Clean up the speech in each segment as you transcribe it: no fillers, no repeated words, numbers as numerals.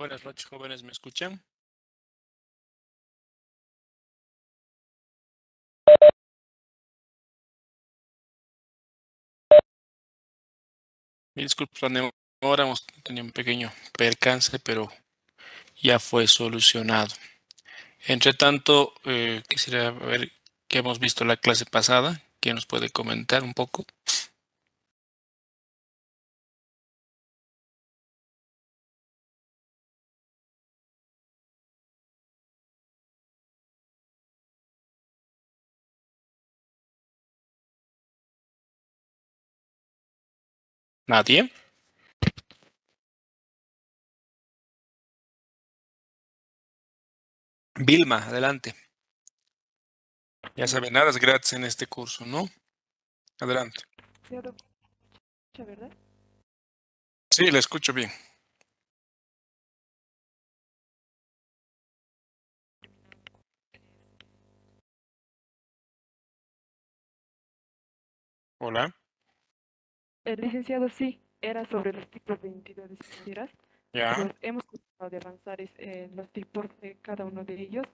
Buenas noches, jóvenes, ¿me escuchan? Disculpen la demora, hemos tenido un pequeño percance, pero ya fue solucionado. Entre tanto, quisiera ver qué hemos visto la clase pasada. ¿Quién nos puede comentar un poco? ¿Nadie? Vilma, adelante. Ya sabe, nada es gratis en este curso, ¿no? Adelante. Sí, ¿verdad? Sí, le escucho bien. Hola. El licenciado sí, era sobre los tipos de entidades financieras. Ya. Hemos tratado de avanzar los tipos de cada uno de ellos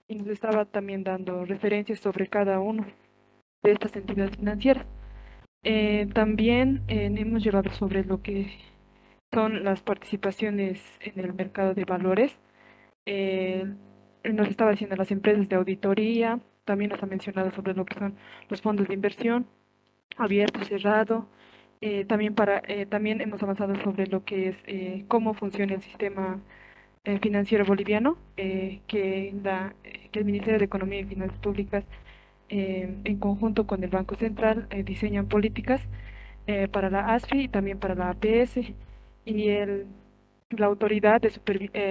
y nos estaba también dando referencias sobre cada uno de estas entidades financieras. También hemos llevado sobre lo que son las participaciones en el mercado de valores. Eh, Nos estaba diciendo las empresas de auditoría, también nos ha mencionado sobre lo que son los fondos de inversión abierto, cerrado. También hemos avanzado sobre lo que es cómo funciona el sistema financiero boliviano, que el Ministerio de Economía y Finanzas Públicas, en conjunto con el Banco Central, diseñan políticas para la ASFI y también para la APS. Y la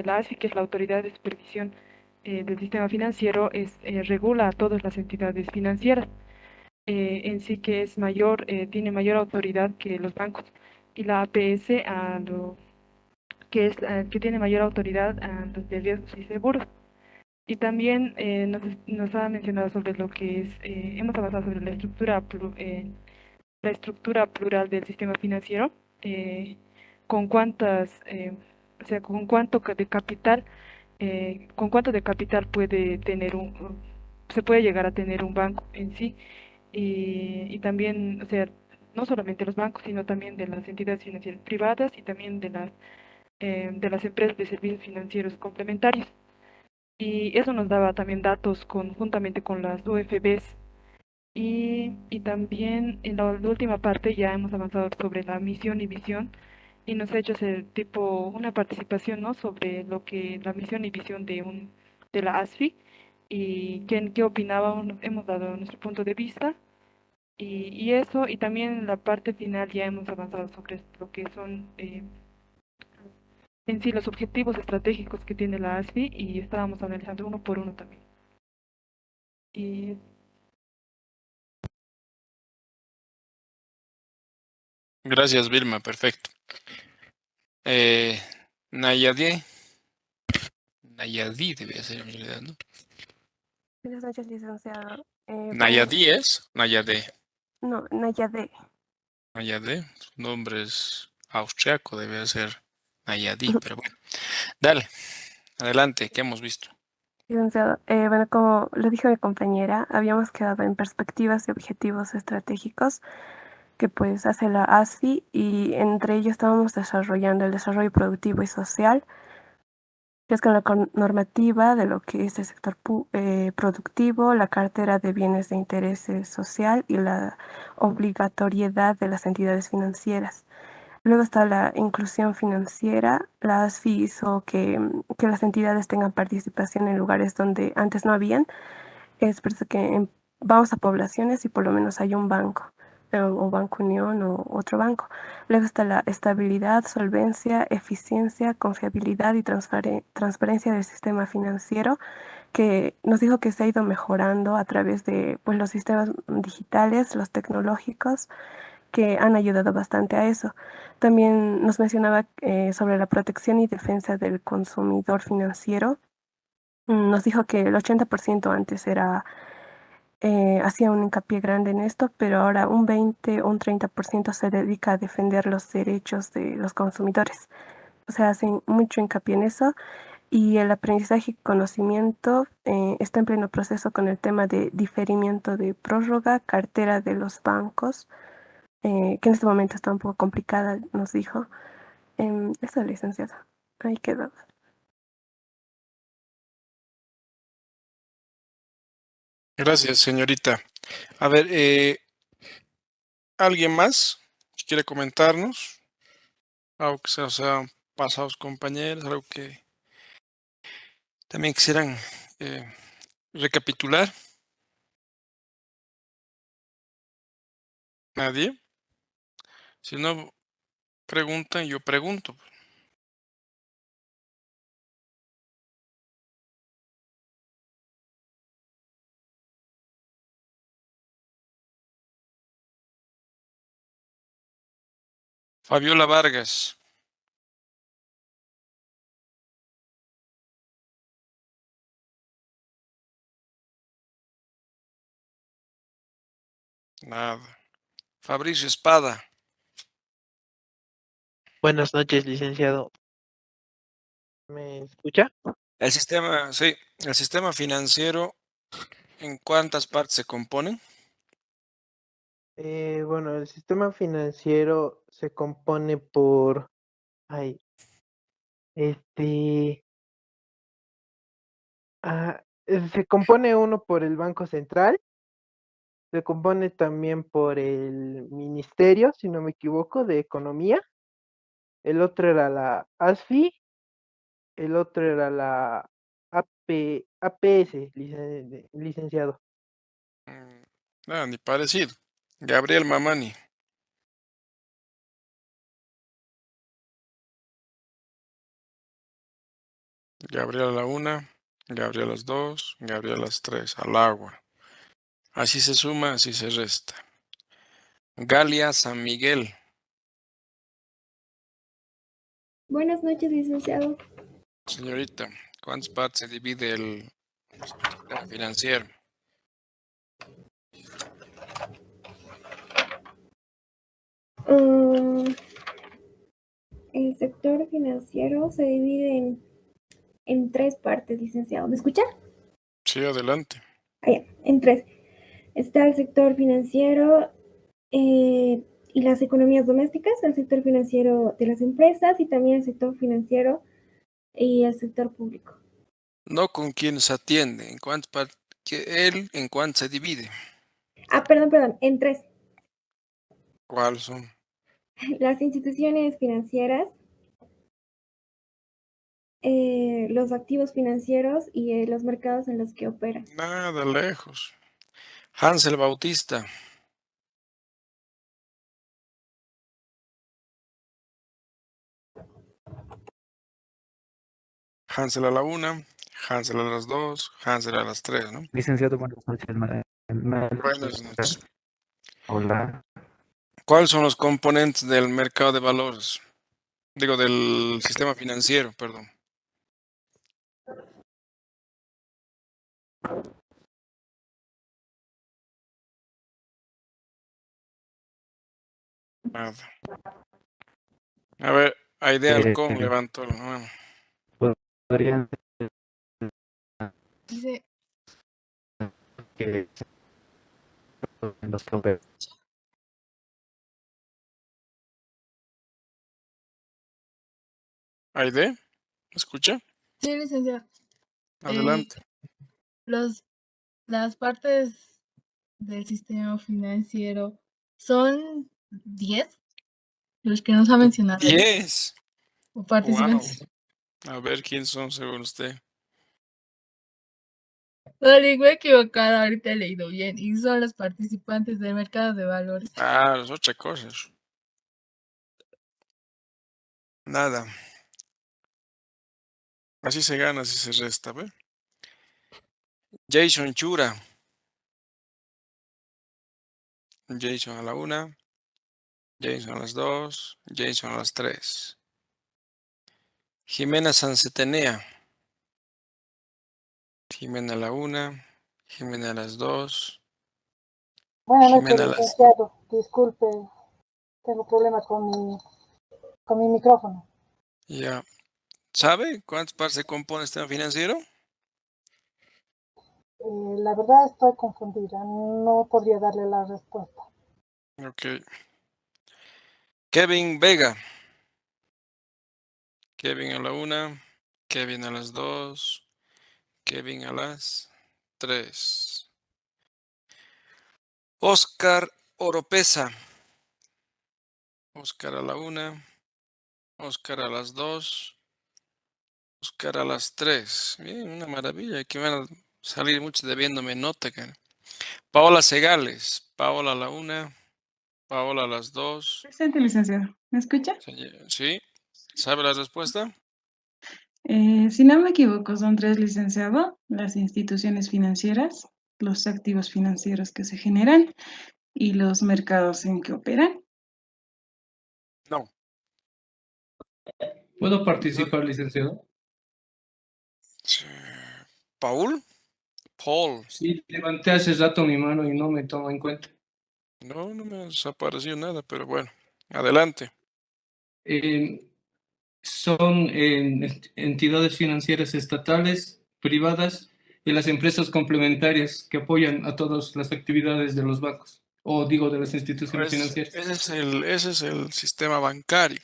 la ASFI, que es la autoridad de supervisión del sistema financiero, regula a todas las entidades financieras en sí que es mayor, tiene mayor autoridad que los bancos y la APS que tiene mayor autoridad a los de riesgos y seguros. Y también nos ha mencionado sobre lo que hemos avanzado sobre la estructura plural del sistema financiero, con o sea, con cuánto de capital puede tener se puede llegar a tener un banco en sí y también, o sea, no solamente los bancos, sino también de las entidades financieras privadas y también de las empresas de servicios financieros complementarios. Y eso nos daba también datos conjuntamente con las UFBs. Y también en la última parte ya hemos avanzado sobre la misión y visión y nos ha hecho hacer tipo una participación, ¿no? Sobre lo que la misión y visión de la ASFI y qué opinábamos, hemos dado nuestro punto de vista y eso, y también en la parte final ya hemos avanzado sobre lo que son en sí los objetivos estratégicos que tiene la ASFI y estábamos analizando uno por uno también. Y Gracias, Vilma, perfecto. Eh, Nayadi, Nayadi debe ser en realidad, ¿no? Buenas noches, licenciado. Nayadi es, Nayade, No, Nayade. Nayade, su nombre es austriaco, debe ser Nayadi, pero bueno. Dale, adelante, ¿qué hemos visto? Licenciado, bueno, como lo dijo mi compañera, habíamos quedado en perspectivas y objetivos estratégicos que pues hace la ASFI y entre ellos estábamos desarrollando el desarrollo productivo y social, que es con la normativa de lo que es el sector productivo, la cartera de bienes de interés social y la obligatoriedad de las entidades financieras. Luego está la inclusión financiera. La ASFI hizo que las entidades tengan participación en lugares donde antes no habían. Es por eso que vamos a poblaciones y por lo menos hay un banco, o Banco Unión o otro banco. Luego está la estabilidad, solvencia, eficiencia, confiabilidad y transparencia del sistema financiero, que nos dijo que se ha ido mejorando a través de pues, los sistemas digitales, los tecnológicos que han ayudado bastante a eso. También nos mencionaba sobre la protección y defensa del consumidor financiero. Nos dijo que el 80% antes hacía un hincapié grande en esto, pero ahora un 20 o un 30% se dedica a defender los derechos de los consumidores. se hace mucho hincapié en eso. Y el aprendizaje y conocimiento está en pleno proceso con el tema de diferimiento de prórroga, cartera de los bancos, que en este momento está un poco complicada, nos dijo. Eso, licenciado. Ahí quedó. Gracias, señorita. A ver, ¿alguien más que quiere comentarnos? Algo que se os ha pasado a los compañeros, algo que también quisieran eh, recapitular. ¿Nadie? Si no preguntan, yo pregunto. Fabiola Vargas. Nada. Fabricio Espada. Buenas noches, licenciado. ¿Me escucha? El sistema, sí, el sistema financiero, ¿en cuántas partes se compone? Bueno, el sistema financiero se compone por, ay, este, se compone uno por el Banco Central, se compone también por el Ministerio, si no me equivoco, de Economía, el otro era la ASFI, el otro era la APS, licenciado. Nada, ni parecido. Gabriel Mamani. Gabriel a la una, Gabriel a las dos, Gabriel a las tres, al agua. Así se suma, así se resta. Galia San Miguel. Buenas noches, licenciado. Señorita, ¿cuántas partes se divide el sistema financiero? Mm, el sector financiero se divide en tres partes, licenciado. ¿Me escucha? Sí, adelante. En tres. Está el sector financiero y las economías domésticas, el sector financiero de las empresas y también el sector financiero y el sector público. No con quienes atiende, en cuántas partes, él en cuánto se divide. Perdón, en tres. ¿Cuáles son? Las instituciones financieras, los activos financieros y los mercados en los que operan. Nada lejos. Hansel Bautista. Hansel a la una, Hansel a las dos, Hansel a las tres, ¿no? Licenciado, buenas noches. Buenas noches. Hola. ¿Cuáles son los componentes del mercado de valores? Digo, del sistema financiero, perdón. Nada. A ver, Aide Eh, Halcón levantó la mano. Podrían Dice, que los que Aide, ¿me escucha? sí, licenciado. Eh, Adelante. los, las partes del sistema financiero son 10 los que nos ha mencionado ahí, 10. o Wow. participantes. A ver quién son según usted. No, me he equivocado, ahorita he leído bien. Y son los participantes del mercado de valores. Ah, las ocho cosas. Nada. Así se gana, así se resta, ¿ve? Jason Chura. Jason a la una, Jason a las dos, Jason a las tres. Jimena Sancetenea. Jimena a la una, Jimena a las dos, Buenas noches, Jimena a las... licenciado. Disculpe, tengo problemas con mi micrófono. Ya. ¿Sabe cuántas partes se compone el sistema financiero? La verdad estoy confundida, no podría darle la respuesta. Ok. Kevin Vega. Kevin a la 1, Kevin a las 2, Kevin a las 3. Oscar Oropesa. Oscar a la 1, Oscar a las 2, Oscar a las 3. Bien, una maravilla. Aquí van a salir muchos debiéndome nota. Paola Segales. Paola a la 1, Paola a las 2. Presente, licenciado. ¿Me escucha? Sí. ¿Sabe la respuesta? Si no me equivoco, son tres, licenciado: las instituciones financieras, los activos financieros que se generan y los mercados en que operan. No. ¿Puedo participar, licenciado? Sí. ¿Paul? Paul. Sí, levanté hace rato mi mano y no me tomo en cuenta. No, no me ha desaparecido nada, pero bueno. Adelante. Son entidades financieras estatales, privadas y las empresas complementarias que apoyan a todas las actividades de los bancos, o digo, de las instituciones financieras. Ese es el sistema bancario.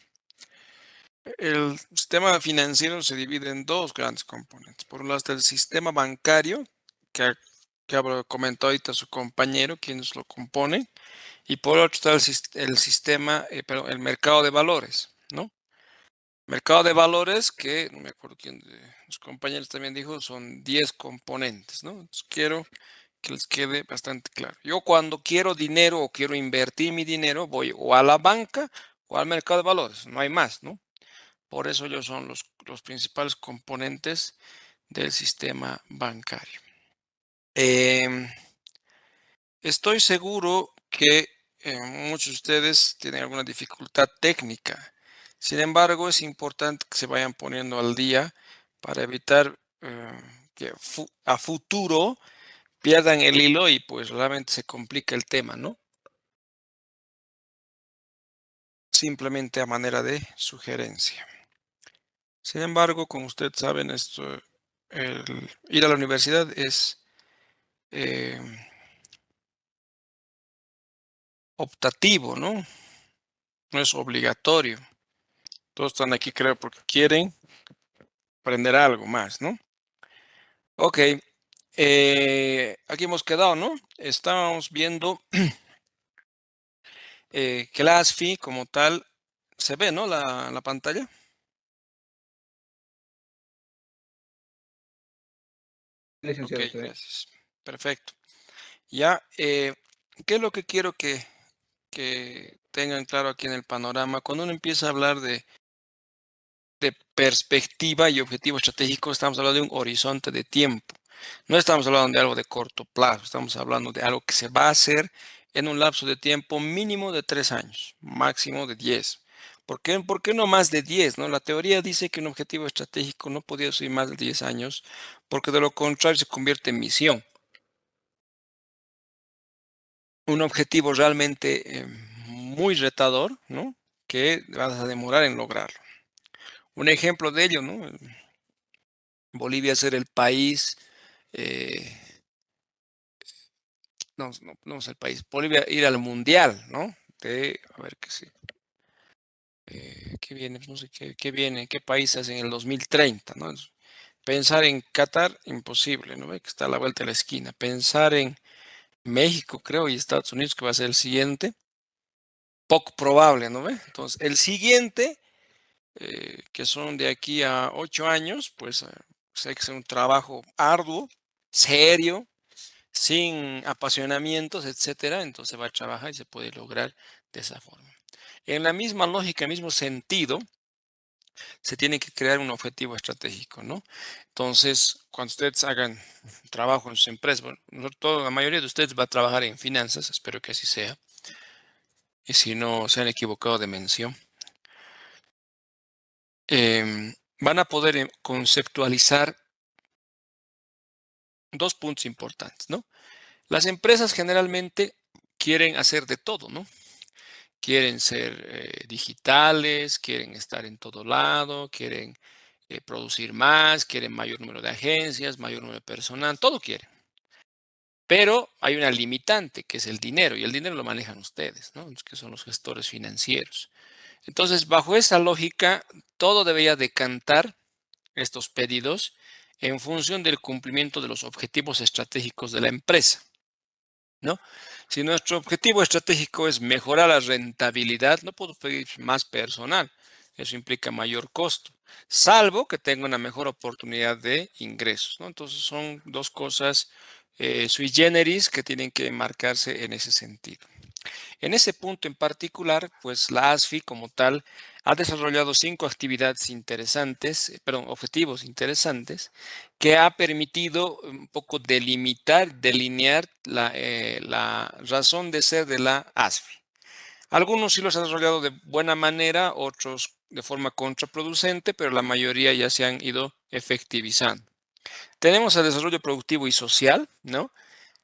El sistema financiero se divide en dos grandes componentes. Por un lado está el sistema bancario, que comentó ahorita su compañero, quienes lo componen, y por otro está el sistema, el mercado de valores, ¿no? Mercado de valores que, no me acuerdo quién de los compañeros también dijo, son 10 componentes, ¿no? Entonces quiero que les quede bastante claro. Yo cuando quiero dinero o quiero invertir mi dinero, voy o a la banca o al mercado de valores, no hay más, ¿no? Por eso ellos son los principales componentes del sistema bancario. Estoy seguro que muchos de ustedes tienen alguna dificultad técnica. Sin embargo, es importante que se vayan poniendo al día para evitar que a futuro pierdan el hilo y pues realmente se complica el tema, ¿no? Simplemente a manera de sugerencia. Sin embargo, como ustedes saben, ir a la universidad es eh, optativo, ¿no? No es obligatorio. Todos están aquí, creo, porque quieren aprender algo más, ¿no? Ok, aquí hemos quedado, ¿no? Estábamos viendo que la ASFI como tal se ve, ¿no? La pantalla. Ok, Licenciado, se ve. gracias. Perfecto. Ya, ¿qué es lo que quiero que tengan claro aquí en el panorama? Cuando uno empieza a hablar de perspectiva y objetivo estratégico, estamos hablando de un horizonte de tiempo. No estamos hablando de algo de corto plazo, estamos hablando de algo que se va a hacer en un lapso de tiempo mínimo de 3 años, máximo de 10. ¿Por qué no más de 10? ¿No? La teoría dice que un objetivo estratégico no podía ser más de 10 años, porque de lo contrario se convierte en misión. Un objetivo realmente muy retador, ¿no? Que vas a demorar en lograrlo. Un ejemplo de ello, ¿no? Bolivia ser el país, eh, no es el país, Bolivia ir al mundial, ¿no? A ver qué sí. ¿Qué viene? No sé qué viene, qué países en el 2030, ¿no? Pensar en Qatar, imposible, ¿no? Ve que está a la vuelta de la esquina. Pensar en México, creo, y Estados Unidos, que va a ser el siguiente, poco probable, ¿no ve? Entonces, el siguiente, que son de aquí a 8 años, pues hay que hacer un trabajo arduo, serio, sin apasionamientos, etcétera, entonces va a trabajar y se puede lograr de esa forma. En la misma lógica, en el mismo sentido, se tiene que crear un objetivo estratégico, ¿no? Entonces, cuando ustedes hagan trabajo en sus empresas, bueno, la mayoría de ustedes va a trabajar en finanzas, espero que así sea, y si no se han equivocado de mención, van a poder conceptualizar dos puntos importantes, ¿no? Las empresas generalmente quieren hacer de todo, ¿no? quieren ser digitales, quieren estar en todo lado, quieren producir más, quieren mayor número de agencias, mayor número de personal, todo quieren. Pero hay una limitante, que es el dinero, y el dinero lo manejan ustedes, ¿no? Que son los gestores financieros. Entonces, bajo esa lógica, todo debería decantar estos pedidos en función del cumplimiento de los objetivos estratégicos de la empresa, ¿no? Si nuestro objetivo estratégico es mejorar la rentabilidad, no puedo pedir más personal. Eso implica mayor costo, salvo que tenga una mejor oportunidad de ingresos, ¿no? Entonces son dos cosas sui generis que tienen que marcarse en ese sentido. En ese punto en particular, pues la ASFI como tal ha desarrollado 5 actividades interesantes, objetivos interesantes, que ha permitido un poco delinear la razón de ser de la ASFI. Algunos sí los ha desarrollado de buena manera, otros de forma contraproducente, pero la mayoría ya se han ido efectivizando. Tenemos el desarrollo productivo y social, ¿no?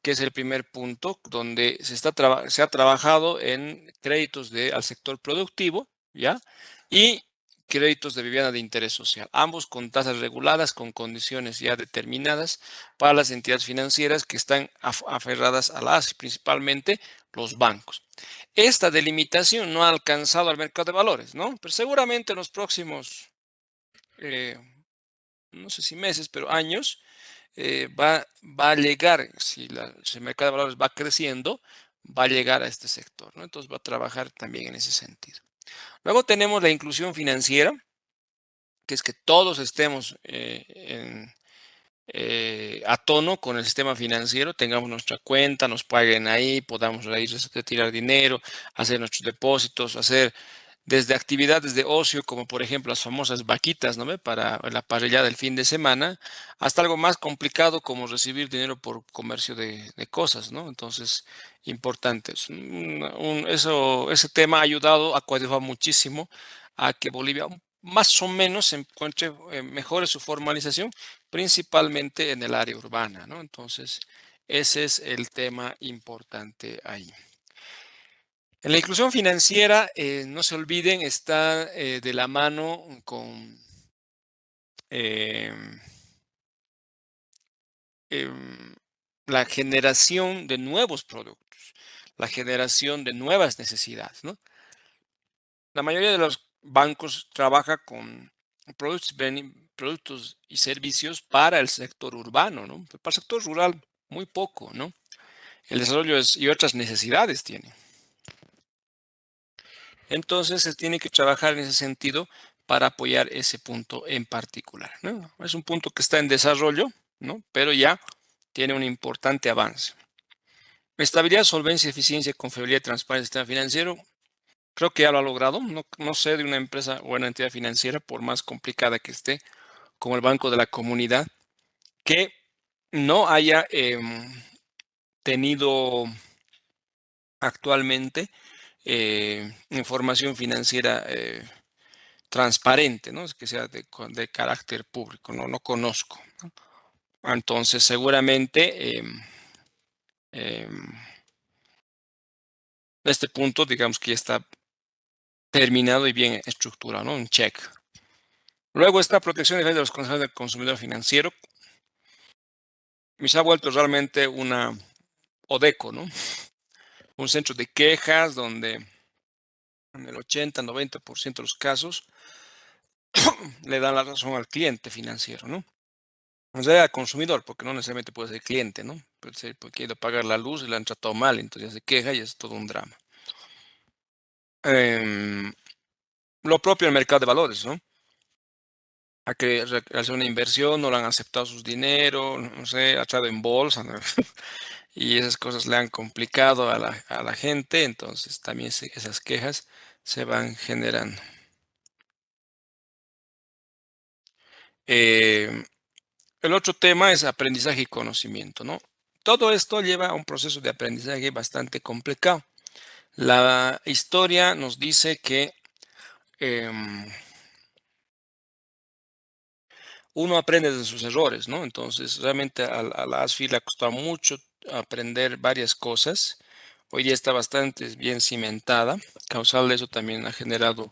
Que es el primer punto, donde se ha trabajado en créditos al sector productivo, ¿ya? Y créditos de vivienda de interés social, ambos con tasas reguladas, con condiciones ya determinadas para las entidades financieras que están aferradas a la ASI, principalmente los bancos. Esta delimitación no ha alcanzado al mercado de valores, ¿no? Pero seguramente en los próximos, no sé si meses, pero años, va a llegar, si el mercado de valores va creciendo, va a llegar a este sector, ¿no? Entonces va a trabajar también en ese sentido. Luego tenemos la inclusión financiera, que es que todos estemos a tono con el sistema financiero, tengamos nuestra cuenta, nos paguen ahí, podamos ir a retirar dinero, hacer nuestros depósitos, hacer desde actividades de ocio, como por ejemplo las famosas vaquitas, ¿no ve? Para la parrillada del fin de semana, hasta algo más complicado como recibir dinero por comercio de cosas, ¿no? Entonces, importante. Ese tema ha ayudado a coadyuvar muchísimo a que Bolivia más o menos se encuentre, mejore su formalización, principalmente en el área urbana, ¿no? Entonces, ese es el tema importante ahí. En la inclusión financiera, no se olviden, está de la mano con la generación de nuevos productos, la generación de nuevas necesidades, ¿no? La mayoría de los bancos trabaja con productos y servicios para el sector urbano, ¿no? Para el sector rural, muy poco, ¿no? El desarrollo y otras necesidades tiene. Entonces se tiene que trabajar en ese sentido para apoyar ese punto en particular, ¿no? Es un punto que está en desarrollo, ¿no? Pero ya tiene un importante avance. Estabilidad, solvencia, eficiencia, confiabilidad y transparencia del sistema financiero. Creo que ya lo ha logrado. No sé de una empresa o una entidad financiera, por más complicada que esté, como el Banco de la Comunidad, que no haya tenido actualmente información financiera transparente, ¿no? Que sea de carácter público, no conozco, ¿no? Entonces, seguramente este punto, digamos que ya está terminado y bien estructurado, ¿no? Un check. Luego está protección y defensa de los consumidores del consumidor financiero. Se ha vuelto realmente una ODECO, ¿no? Un centro de quejas donde en el 80-90% de los casos le dan la razón al cliente financiero, ¿no? O sea, al consumidor, porque no necesariamente puede ser cliente, ¿no? Puede ser porque quiere pagar la luz y la han tratado mal, entonces ya se queja y es todo un drama. Lo propio en el mercado de valores, ¿no? A que hacer una inversión, no le han aceptado sus dinero, no sé, ha traído en bolsa, ¿no? Y esas cosas le han complicado a la gente, entonces también esas quejas se van generando. El otro tema es aprendizaje y conocimiento, ¿no? Todo esto lleva a un proceso de aprendizaje bastante complicado. La historia nos dice que uno aprende de sus errores, ¿no? Entonces, realmente a la ASFI le ha costado mucho aprender varias cosas. Hoy día está bastante bien cimentada. causal de eso también ha generado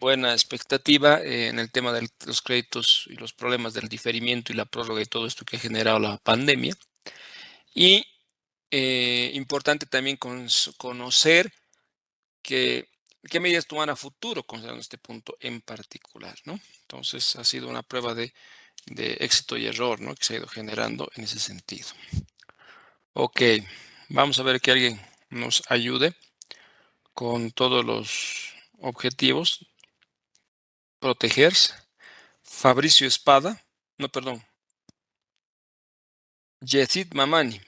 buena expectativa en el tema de los créditos y los problemas del diferimiento y la prórroga y todo esto que ha generado la pandemia. Y importante también conocer qué medidas tomar a futuro considerando este punto en particular, ¿no? Entonces ha sido una prueba de éxito y error, ¿no? Que se ha ido generando en ese sentido. Ok, vamos a ver que alguien nos ayude con todos los objetivos. Protegerse. Fabricio Espada. No, perdón. Yesid Mamani.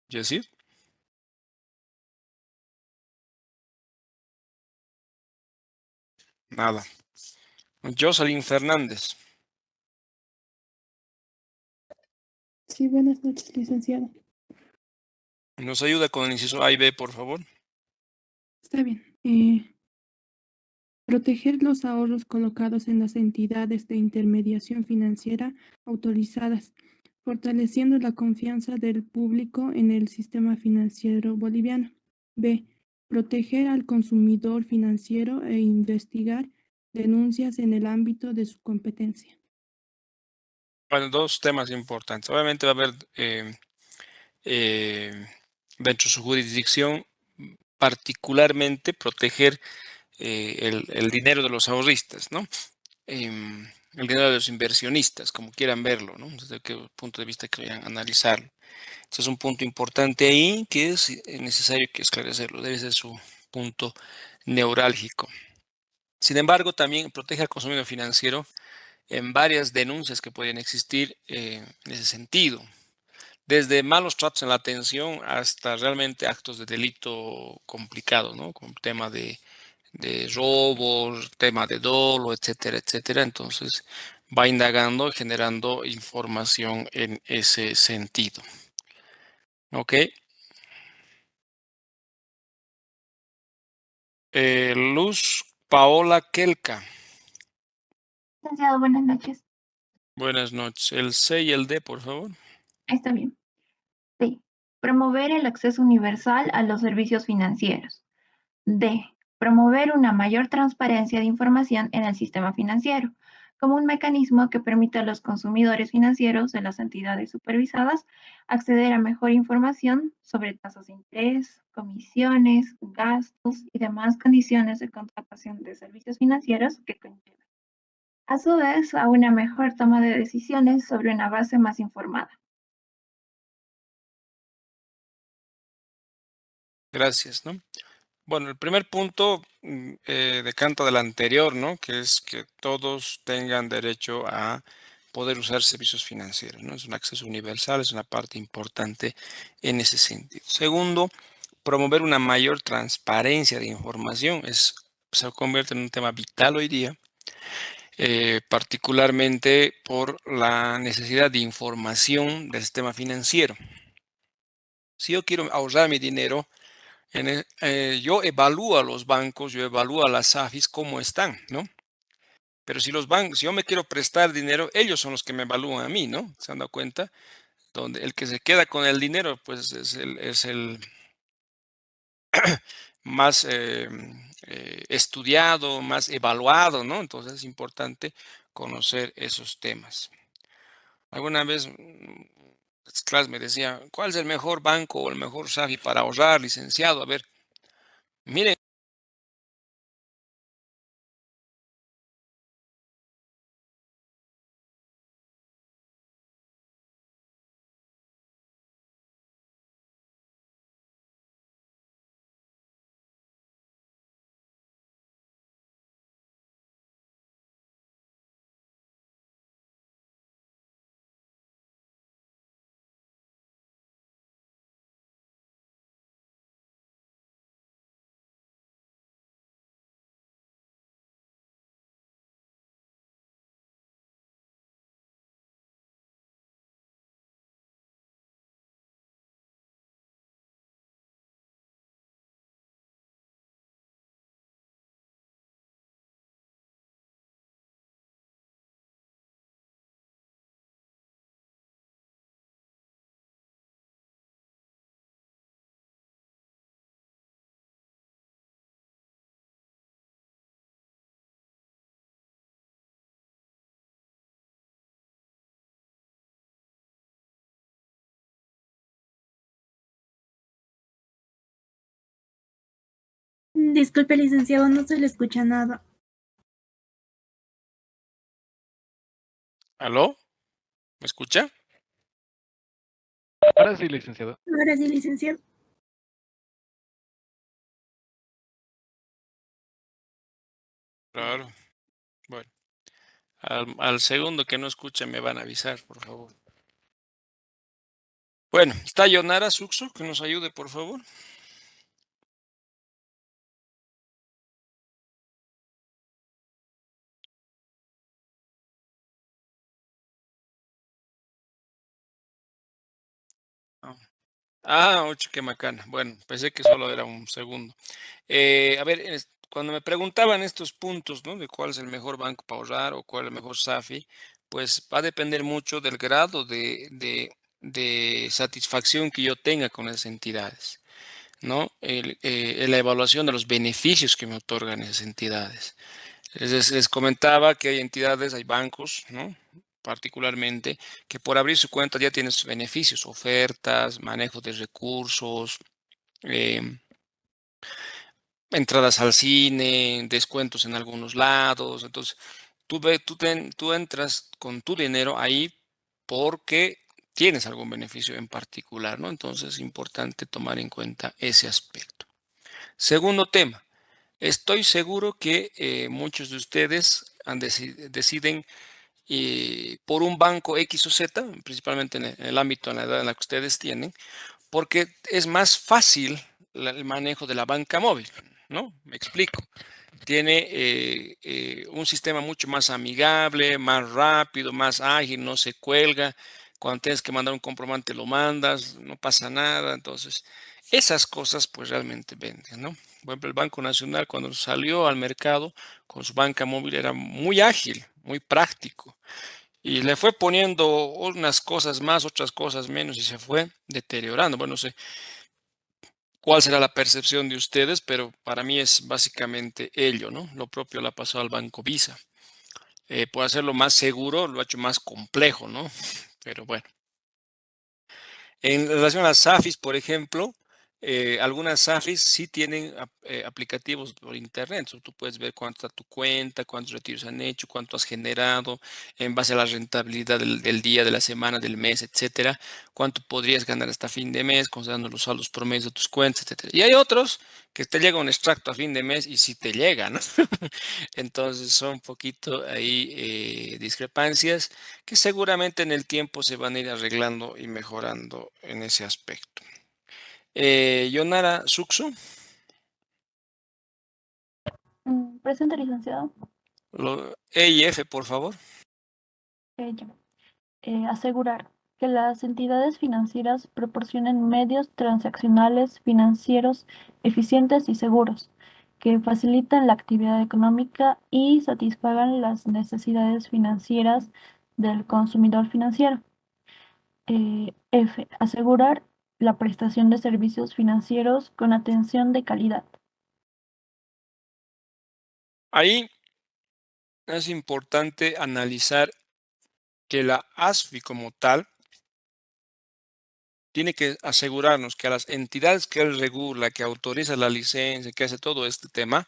Yesid. Nada. Jocelyn Fernández. Sí, buenas noches, licenciado. Nos ayuda con el inciso A y B, por favor. Está bien. Proteger los ahorros colocados en las entidades de intermediación financiera autorizadas, fortaleciendo la confianza del público en el sistema financiero boliviano. B. Proteger al consumidor financiero e investigar denuncias en el ámbito de su competencia. Bueno, dos temas importantes. Obviamente va a haber dentro de su jurisdicción particularmente proteger el dinero de los ahorristas, ¿no? El dinero de los inversionistas, como quieran verlo, ¿no? Desde qué punto de vista quieran analizarlo. Este es un punto importante ahí que es necesario que esclarecerlo, debe ser su punto neurálgico. Sin embargo, también protege al consumidor financiero en varias denuncias que pueden existir en ese sentido, desde malos tratos en la atención hasta realmente actos de delito complicados, ¿no? Con tema de robos, tema de dolo, etcétera, etcétera. Entonces va indagando, generando información en ese sentido. ¿Ok? Luz Paola Kelka. Licenciado, buenas noches. Buenas noches. El C y el D, por favor. Está bien. C. Promover el acceso universal a los servicios financieros. D. Promover una mayor transparencia de información en el sistema financiero, como un mecanismo que permita a los consumidores financieros de las entidades supervisadas acceder a mejor información sobre tasas de interés, comisiones, gastos y demás condiciones de contratación de servicios financieros que conllevan. A su vez, a una mejor toma de decisiones sobre una base más informada. Gracias, ¿no? Bueno, el primer punto decanta del anterior, ¿no? Que es que todos tengan derecho a poder usar servicios financieros, ¿no? Es un acceso universal, es una parte importante en ese sentido. Segundo, promover una mayor transparencia de información se convierte en un tema vital hoy día, particularmente por la necesidad de información del sistema financiero. Si yo quiero ahorrar mi dinero, yo evalúo a los bancos, yo evalúo a las AFIs cómo están, ¿no? Pero si los bancos, si yo me quiero prestar dinero, ellos son los que me evalúan a mí, ¿no? ¿Se han dado cuenta? Donde el que se queda con el dinero, pues es el más estudiado, más evaluado, ¿no? Entonces es importante conocer esos temas. Alguna vez las clases me decía, ¿cuál es el mejor banco o el mejor SAFI para ahorrar, licenciado? A ver, miren. Disculpe, licenciado, no se le escucha nada. ¿Aló? ¿Me escucha? Ahora sí, licenciado. Ahora sí, licenciado. Claro. Bueno, al segundo que no escuche me van a avisar, por favor. Bueno, ¿está Yonara Suxo? Que nos ayude, por favor. Ocho, qué macana. Bueno, pensé que solo era un segundo. A ver, cuando me preguntaban estos puntos, ¿no? De cuál es el mejor banco para ahorrar o cuál es el mejor SAFI, pues va a depender mucho del grado de satisfacción que yo tenga con esas entidades, ¿no? La evaluación de los beneficios que me otorgan esas entidades. Les comentaba que hay entidades, hay bancos, ¿no? Particularmente, que por abrir su cuenta ya tienen sus beneficios, ofertas, manejo de recursos, em, entradas al cine, descuentos en algunos lados. Entonces, tú entras con tu dinero ahí porque tienes algún beneficio en particular, ¿no? Entonces, es importante tomar en cuenta ese aspecto. Segundo tema. Estoy seguro que muchos de ustedes deciden por un banco X o Z, principalmente en el ámbito, en la edad en la que ustedes tienen, porque es más fácil el manejo de la banca móvil, ¿no? Me explico. Tiene un sistema mucho más amigable, más rápido, más ágil, no se cuelga. Cuando tienes que mandar un comprobante lo mandas, no pasa nada. Entonces, esas cosas pues realmente venden, ¿no? Por ejemplo, el Banco Nacional cuando salió al mercado con su banca móvil era muy ágil, muy práctico. Y le fue poniendo unas cosas más, otras cosas menos y se fue deteriorando. Bueno, no sé cuál será la percepción de ustedes, pero para mí es básicamente ello, ¿no? Lo propio le ha pasado al Banco Visa. Por hacerlo más seguro, lo ha hecho más complejo, ¿no? Pero bueno. En relación a las SAFIs, por ejemplo, algunas SAFIs sí tienen aplicativos por internet. Tú puedes ver cuánto está tu cuenta, cuántos retiros han hecho, cuánto has generado en base a la rentabilidad del día, de la semana, del mes, etcétera. Cuánto podrías ganar hasta fin de mes, considerando los saldos promedios de tus cuentas, etcétera. Y hay otros que te llega un extracto a fin de mes y sí te llega, ¿no? Entonces son un poquito ahí discrepancias que seguramente en el tiempo se van a ir arreglando y mejorando en ese aspecto. Yonara Suxo, Presente, licenciado. E y F, por favor. Ya. Asegurar que las entidades financieras proporcionen medios transaccionales financieros eficientes y seguros, que faciliten la actividad económica y satisfagan las necesidades financieras del consumidor financiero. F. Asegurar la prestación de servicios financieros con atención de calidad. Ahí es importante analizar que la ASFI como tal tiene que asegurarnos que a las entidades que él regula, que autoriza la licencia, que hace todo este tema,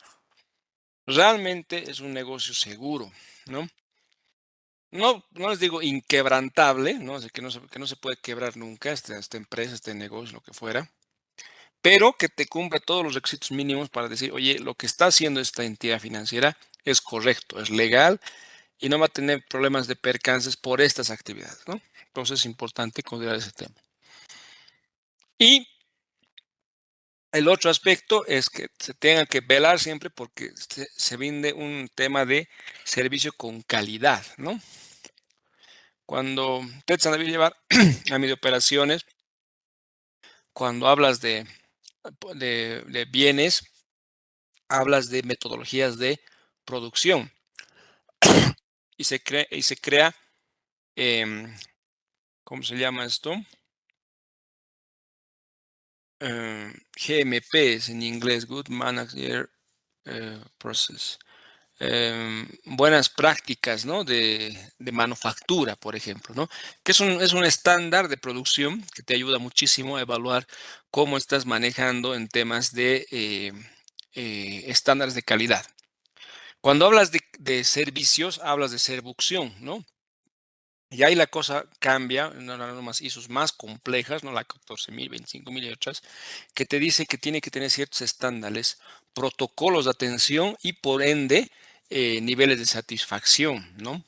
realmente es un negocio seguro, ¿no? No les digo inquebrantable, ¿no? O sea, que no se puede quebrar nunca esta empresa, este negocio, lo que fuera, pero que te cumpla todos los requisitos mínimos para decir, oye, lo que está haciendo esta entidad financiera es correcto, es legal y no va a tener problemas de percances por estas actividades, ¿no? Entonces es importante considerar ese tema. Y el otro aspecto es que se tenga que velar siempre porque se vende un tema de servicio con calidad, ¿no? Cuando ustedes han debido llevar a mí de operaciones, cuando hablas de bienes, hablas de metodologías de producción y se crea, ¿cómo se llama esto? GMP es en inglés, Good Manager Process. Buenas prácticas, ¿no? de manufactura, por ejemplo, ¿no? Que es un estándar de producción que te ayuda muchísimo a evaluar cómo estás manejando en temas de estándares de calidad. Cuando hablas de servicios, hablas de servicción, ¿no? Y ahí la cosa cambia, no normas ISO más complejas, no la 14.000, 25.000 y otras, que te dice que tiene que tener ciertos estándares, protocolos de atención y por ende niveles de satisfacción, ¿no?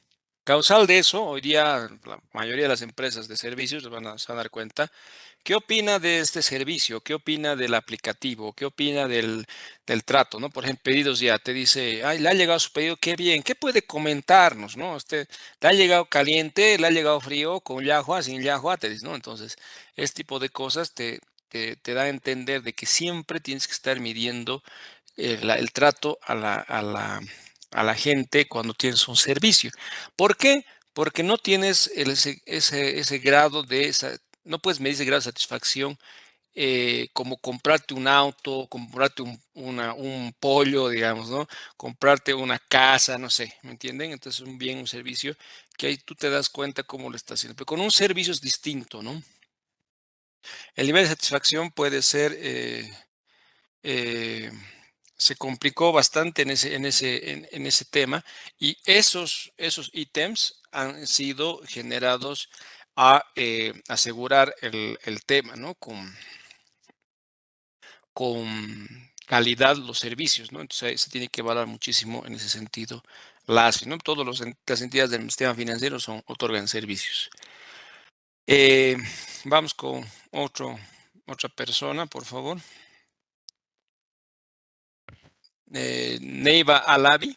Causal de eso, hoy día la mayoría de las empresas de servicios se van a dar cuenta. ¿Qué opina de este servicio? ¿Qué opina del aplicativo? ¿Qué opina del trato? ¿No? Por ejemplo, pedidos ya, te dice, ay, le ha llegado su pedido, qué bien, ¿qué puede comentarnos? ¿No? ¿Le ha llegado caliente? ¿Le ha llegado frío? ¿Con llajua? ¿Sin llajua? Te dice, ¿no? Entonces, este tipo de cosas te da a entender de que siempre tienes que estar midiendo el trato a la gente cuando tienes un servicio. ¿Por qué? Porque no tienes ese grado no puedes medir ese grado de satisfacción como comprarte un auto, comprarte un pollo, digamos, ¿no? Comprarte una casa, no sé, ¿me entienden? Entonces un bien, un servicio, que ahí tú te das cuenta cómo lo estás haciendo. Pero con un servicio es distinto, ¿no? El nivel de satisfacción puede ser, eh, se complicó bastante en ese tema y esos ítems han sido generados a asegurar el tema, ¿no? Con calidad los servicios, ¿no? Entonces ahí se tiene que valorar muchísimo en ese sentido la ASFI, ¿no? Todas las entidades del sistema financiero otorgan servicios. Vamos con otra persona, por favor. Neiva Alavi.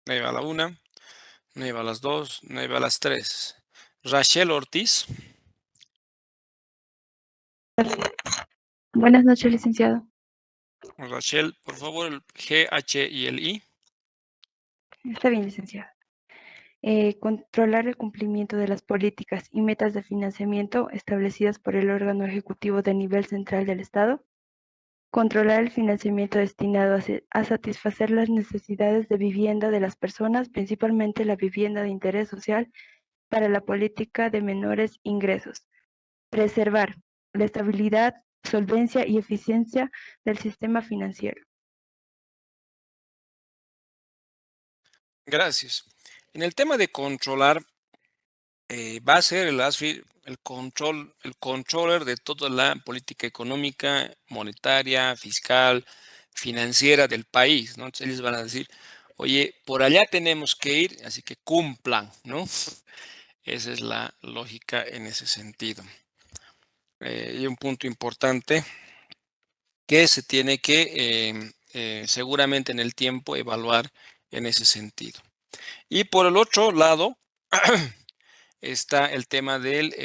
Neiva a la 1, Neiva a las 2, Neiva a las 3. Rachel Ortiz. Buenas noches, licenciado. Rachel, por favor, el G, H y el I. Está bien, licenciado. Controlar el cumplimiento de las políticas y metas de financiamiento establecidas por el órgano ejecutivo de nivel central del Estado. Controlar el financiamiento destinado a satisfacer las necesidades de vivienda de las personas, principalmente la vivienda de interés social para la política de menores ingresos. Preservar la estabilidad, solvencia y eficiencia del sistema financiero. Gracias. En el tema de controlar, va a ser el ASFI el controller de toda la política económica, monetaria, fiscal, financiera del país, ¿no? Entonces ellos van a decir, oye, por allá tenemos que ir, así que cumplan, ¿no? Esa es la lógica en ese sentido. Y un punto importante que se tiene que seguramente en el tiempo evaluar en ese sentido. Y por el otro lado, está el tema del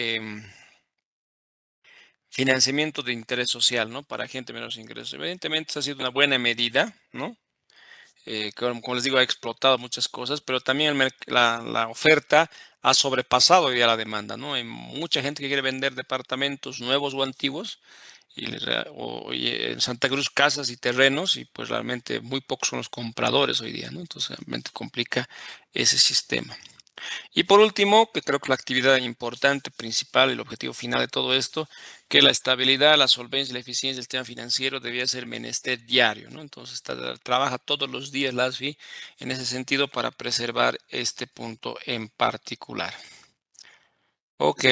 financiamiento de interés social, ¿no? Para gente de menos ingresos. Evidentemente, esa ha sido una buena medida, ¿no? Como les digo, ha explotado muchas cosas, pero también la oferta ha sobrepasado ya la demanda, ¿no? Hay mucha gente que quiere vender departamentos nuevos o antiguos, y en Santa Cruz casas y terrenos, y pues realmente muy pocos son los compradores hoy día, ¿no? Entonces realmente complica ese sistema. Y por último, que creo que la actividad importante, principal, el objetivo final de todo esto, que la estabilidad, la solvencia y la eficiencia del sistema financiero debía ser menester diario, ¿no? Entonces trabaja todos los días la ASFI en ese sentido para preservar este punto en particular. Ok.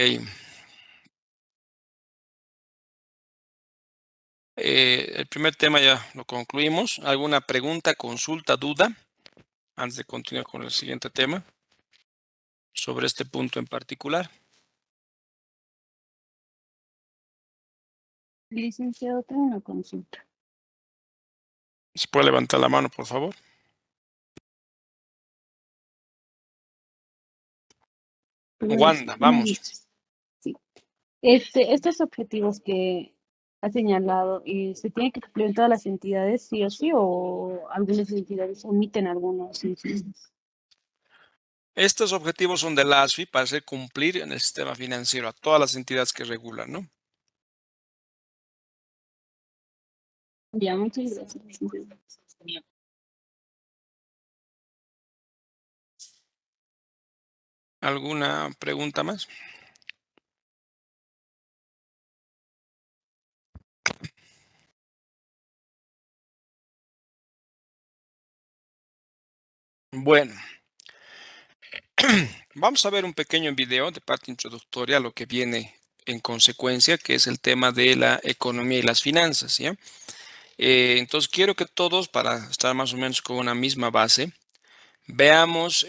El primer tema ya lo concluimos. ¿Alguna pregunta, consulta, duda? Antes de continuar con el siguiente tema sobre este punto en particular. Licenciado, tengo una consulta. ¿Se puede levantar la mano, por favor? Wanda, vamos. Sí. Estos objetivos que ha señalado, ¿se tienen que cumplir en todas las entidades sí o sí o algunas entidades omiten algunos incisos? Estos objetivos son de la ASFI para hacer cumplir en el sistema financiero a todas las entidades que regulan, ¿no? Ya, muchas gracias, licenciado. ¿Alguna pregunta más? Bueno, vamos a ver un pequeño video de parte introductoria a lo que viene en consecuencia, que es el tema de la economía y las finanzas, ¿ya? Entonces quiero que todos, para estar más o menos con una misma base, veamos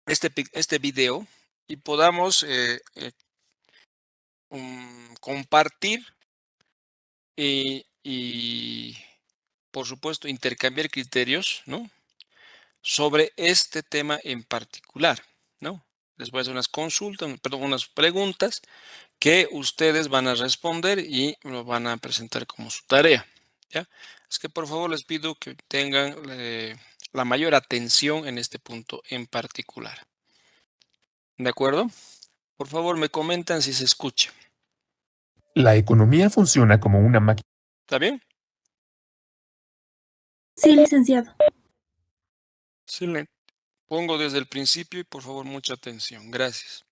este video y podamos compartir y, por supuesto, intercambiar criterios, ¿no? Sobre este tema en particular, ¿no? Les voy a hacer unas consultas, perdón, unas preguntas que ustedes van a responder y lo van a presentar como su tarea, ¿ya? Es que por favor les pido que tengan la mayor atención en este punto en particular. ¿De acuerdo? Por favor, me comentan si se escucha. La economía funciona como una máquina. ¿Está bien? Sí, licenciado. Excelente. Pongo desde el principio y por favor mucha atención. Gracias.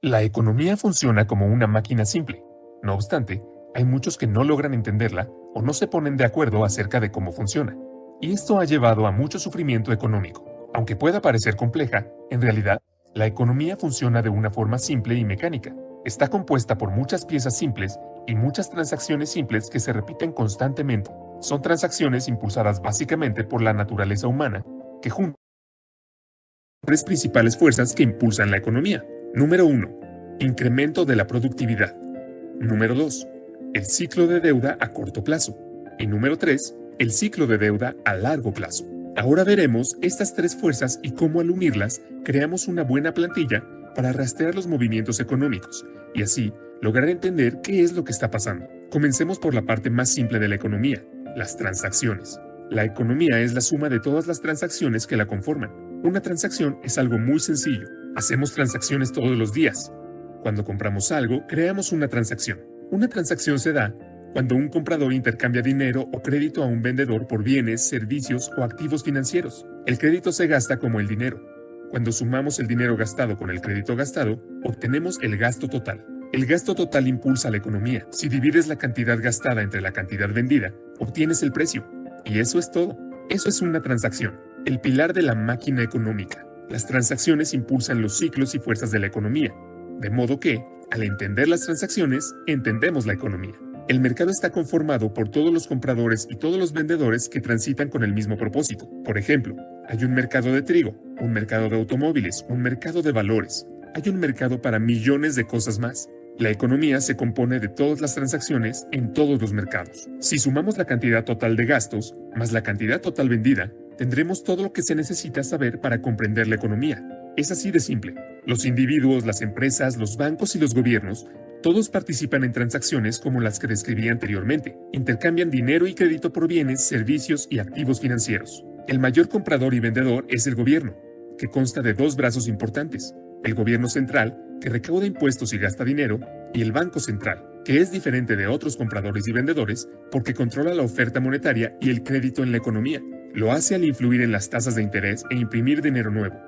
La economía funciona como una máquina simple. No obstante, hay muchos que no logran entenderla o no se ponen de acuerdo acerca de cómo funciona. Y esto ha llevado a mucho sufrimiento económico. Aunque pueda parecer compleja, en realidad, la economía funciona de una forma simple y mecánica. Está compuesta por muchas piezas simples y muchas transacciones simples que se repiten constantemente. Son transacciones impulsadas básicamente por la naturaleza humana, que juntan tres principales fuerzas que impulsan la economía. Número 1. Incremento de la productividad. Número 2. El ciclo de deuda a corto plazo. Y número 3. El ciclo de deuda a largo plazo. Ahora veremos estas tres fuerzas y cómo al unirlas creamos una buena plantilla para rastrear los movimientos económicos y así lograr entender qué es lo que está pasando. Comencemos por la parte más simple de la economía, las transacciones. La economía es la suma de todas las transacciones que la conforman. Una transacción es algo muy sencillo. Hacemos transacciones todos los días. Cuando compramos algo, creamos una transacción. Una transacción se da cuando un comprador intercambia dinero o crédito a un vendedor por bienes, servicios o activos financieros. El crédito se gasta como el dinero. Cuando sumamos el dinero gastado con el crédito gastado, obtenemos el gasto total. El gasto total impulsa la economía. Si divides la cantidad gastada entre la cantidad vendida, obtienes el precio. Y eso es todo. Eso es una transacción, el pilar de la máquina económica. Las transacciones impulsan los ciclos y fuerzas de la economía. De modo que, al entender las transacciones, entendemos la economía. El mercado está conformado por todos los compradores y todos los vendedores que transitan con el mismo propósito. Por ejemplo, hay un mercado de trigo, un mercado de automóviles, un mercado de valores. Hay un mercado para millones de cosas más. La economía se compone de todas las transacciones en todos los mercados. Si sumamos la cantidad total de gastos más la cantidad total vendida, tendremos todo lo que se necesita saber para comprender la economía. Es así de simple. Los individuos, las empresas, los bancos y los gobiernos, todos participan en transacciones como las que describí anteriormente. Intercambian dinero y crédito por bienes, servicios y activos financieros. El mayor comprador y vendedor es el gobierno, que consta de dos brazos importantes. El gobierno central, que recauda impuestos y gasta dinero, y el Banco Central, que es diferente de otros compradores y vendedores porque controla la oferta monetaria y el crédito en la economía. Lo hace al influir en las tasas de interés e imprimir dinero nuevo.